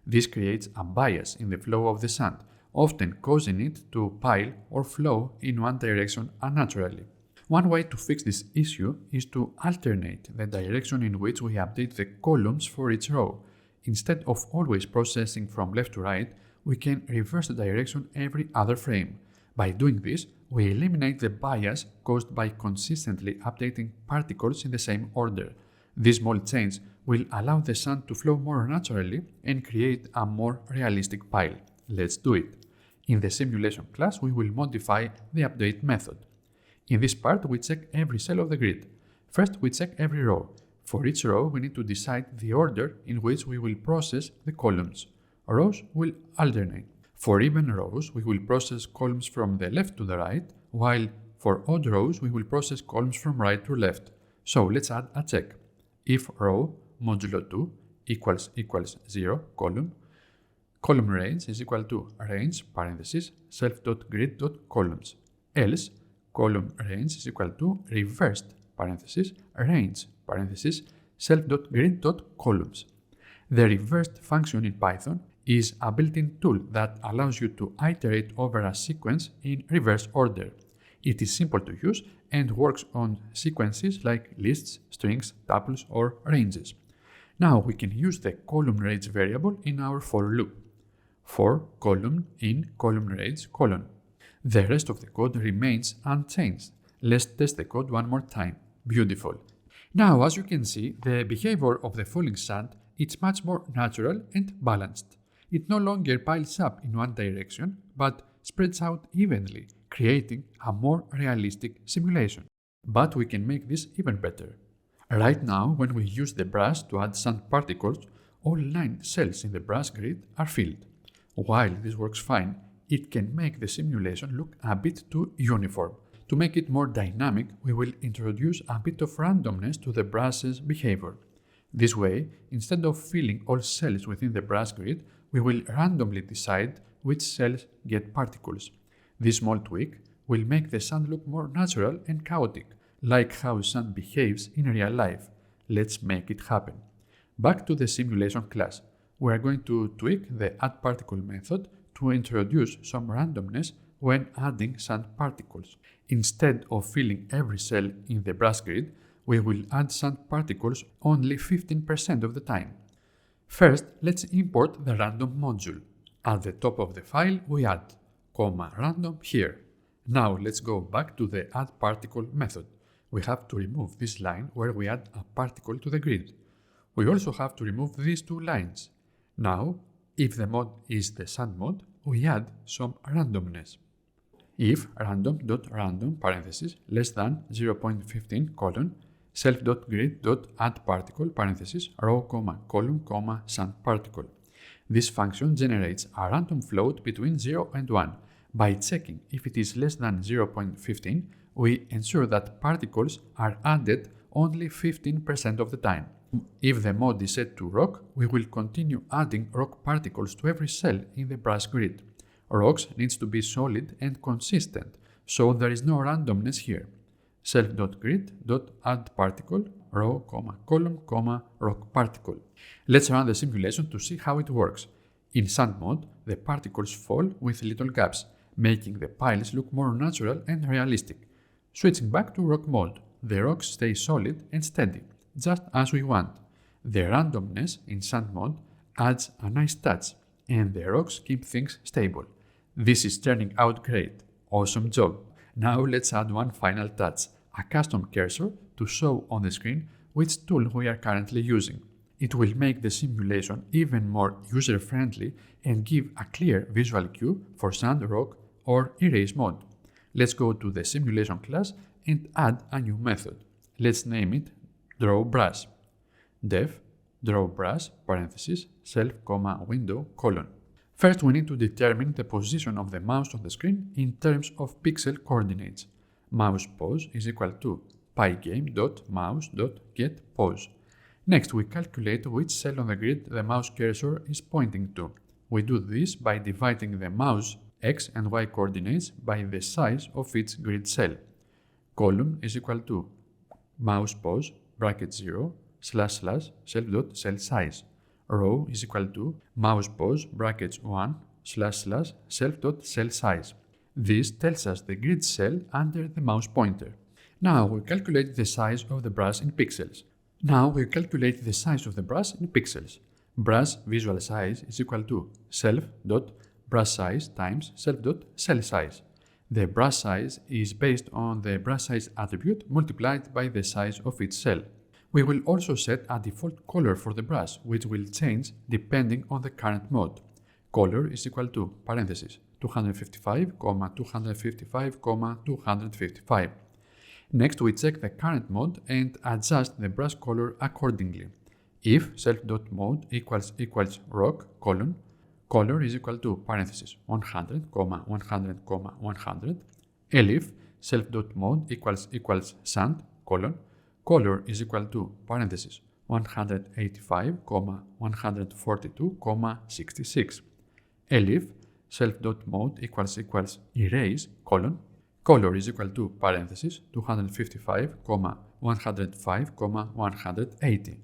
This creates a bias in the flow of the sand, often causing it to pile or flow in one direction unnaturally. One way to fix this issue is to alternate the direction in which we update the columns for each row. Instead of always processing from left to right, we can reverse the direction every other frame. By doing this, we eliminate the bias caused by consistently updating particles in the same order. This small change will allow the sand to flow more naturally and create a more realistic pile. Let's do it. In the simulation class, we will modify the update method. In this part, we check every cell of the grid. First, we check every row. For each row, we need to decide the order in which we will process the columns. Rows will alternate. For even rows, we will process columns from the left to the right, while for odd rows, we will process columns from right to left. So let's add a check. If row modulo 2 equals 0, column range is equal to range parenthesis self.grid.columns, else column range is equal to reversed parenthesis range parenthesis self.grid.columns. The reversed function in Python is a built-in tool that allows you to iterate over a sequence in reverse order. It is simple to use and works on sequences like lists, strings, tuples, or ranges. Now we can use the column range variable in our for loop. For column in column range colon. The rest of the code remains unchanged. Let's test the code one more time. Beautiful. Now, as you can see, the behavior of the falling sand is much more natural and balanced. It no longer piles up in one direction, but spreads out evenly, creating a more realistic simulation. But we can make this even better. Right now, when we use the brush to add sand particles, all 9 cells in the brush grid are filled. While this works fine, it can make the simulation look a bit too uniform. To make it more dynamic, we will introduce a bit of randomness to the brush's behavior. This way, instead of filling all cells within the brush grid, we will randomly decide which cells get particles. This small tweak will make the sand look more natural and chaotic, like how sand behaves in real life. Let's make it happen. Back to the simulation class. We are going to tweak the addParticle method to introduce some randomness when adding sand particles. Instead of filling every cell in the brush grid, we will add sand particles only 15% of the time. First, let's import the random module. At the top of the file, we add random here. Now let's go back to the add particle method. We have to remove this line where we add a particle to the grid. We also have to remove these two lines. Now, if the mod is the sand mod, we add some randomness. If random.random parenthesis less than 0.15 colon self.grid.addParticle parenthesis row, column, sand particle. This function generates a random float between 0 and 1. By checking if it is less than 0.15, we ensure that particles are added only 15% of the time. If the mod is set to rock, we will continue adding rock particles to every cell in the brush grid. Rocks needs to be solid and consistent, so there is no randomness here. Self.grid.addParticle row, column, rock particle. Let's run the simulation to see how it works. In sand mode, the particles fall with little gaps, making the piles look more natural and realistic. Switching back to rock mode, the rocks stay solid and steady, just as we want. The randomness in sand mode adds a nice touch, and the rocks keep things stable. This is turning out great. Awesome job! Now let's add one final touch, a custom cursor to show on the screen which tool we are currently using. It will make the simulation even more user-friendly and give a clear visual cue for sand, rock, or erase mode. Let's go to the simulation class and add a new method. Let's name it drawBrush. Def drawBrush parenthesis self, window, colon. First, we need to determine the position of the mouse on the screen in terms of pixel coordinates. Mouse pose is equal to pygame.mouse.getPose. Next, we calculate which cell on the grid the mouse cursor is pointing to. We do this by dividing the mouse x and y coordinates by the size of each grid cell. Column is equal to mouse pose bracket 0 / self.cell size. Row is equal to mouse pose brackets 1 / self.cell size. This tells us the grid cell under the mouse pointer. Now we calculate the size of the brush in pixels. Brush visual size is equal to self.brush size times self.cell size. The brush size is based on the brush size attribute multiplied by the size of each cell. We will also set a default color for the brush, which will change depending on the current mode. Color is equal to parenthesis 255, 255, 255. Next, we check the current mode and adjust the brush color accordingly. If self.mode equals rock, color is equal to parenthesis 100, 100, 100. Elif self.mode equals sand, color is equal to parenthesis 185, 142, 66. Elif self.mode equals erase, color is equal to parenthesis 255, 105, 180.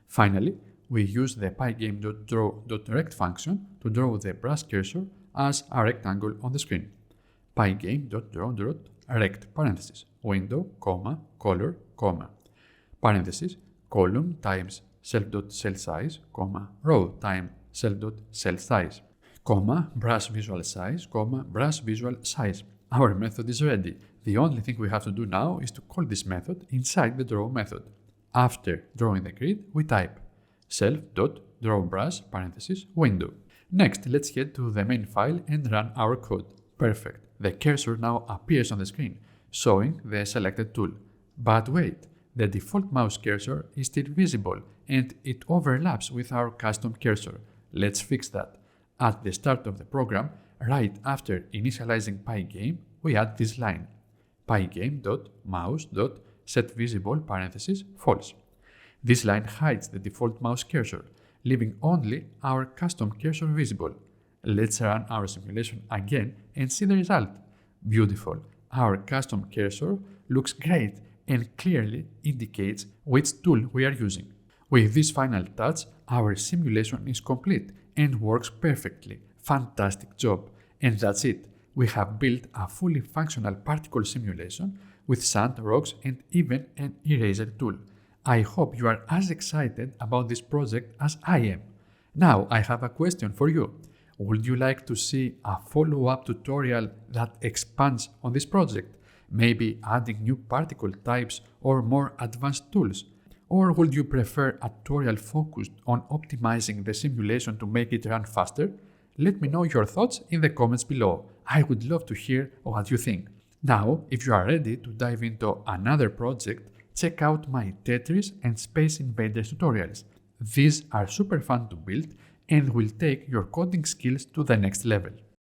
Finally, we use the pygame.draw.rect function to draw the brush cursor as a rectangle on the screen. Pygame.draw.rect parenthesis window, color, parenthesis column times self.cell size, row times self.cell size, brush visual size, brush visual size. Our method is ready. The only thing we have to do now is to call this method inside the draw method. After drawing the grid, we type self.drawBrush parenthesis window. Next, let's head to the main file and run our code. Perfect. The cursor now appears on the screen, showing the selected tool. But wait, the default mouse cursor is still visible and it overlaps with our custom cursor. Let's fix that. At the start of the program, right after initializing Pygame, we add this line, pygame.mouse.setVisible parenthesis false. This line hides the default mouse cursor, leaving only our custom cursor visible. Let's run our simulation again and see the result. Beautiful. Our custom cursor looks great and clearly indicates which tool we are using. With this final touch, our simulation is complete and works perfectly. Fantastic job! And that's it. we have built a fully functional particle simulation with sand, rocks, and even an eraser tool. I hope you are as excited about this project as I am. Now I have a question for you. Would you like to see a follow-up tutorial that expands on this project? Maybe adding new particle types or more advanced tools? Or would you prefer a tutorial focused on optimizing the simulation to make it run faster? Let me know your thoughts in the comments below. I would love to hear what you think. Now, if you are ready to dive into another project, check out my Tetris and Space Invaders tutorials. These are super fun to build and will take your coding skills to the next level.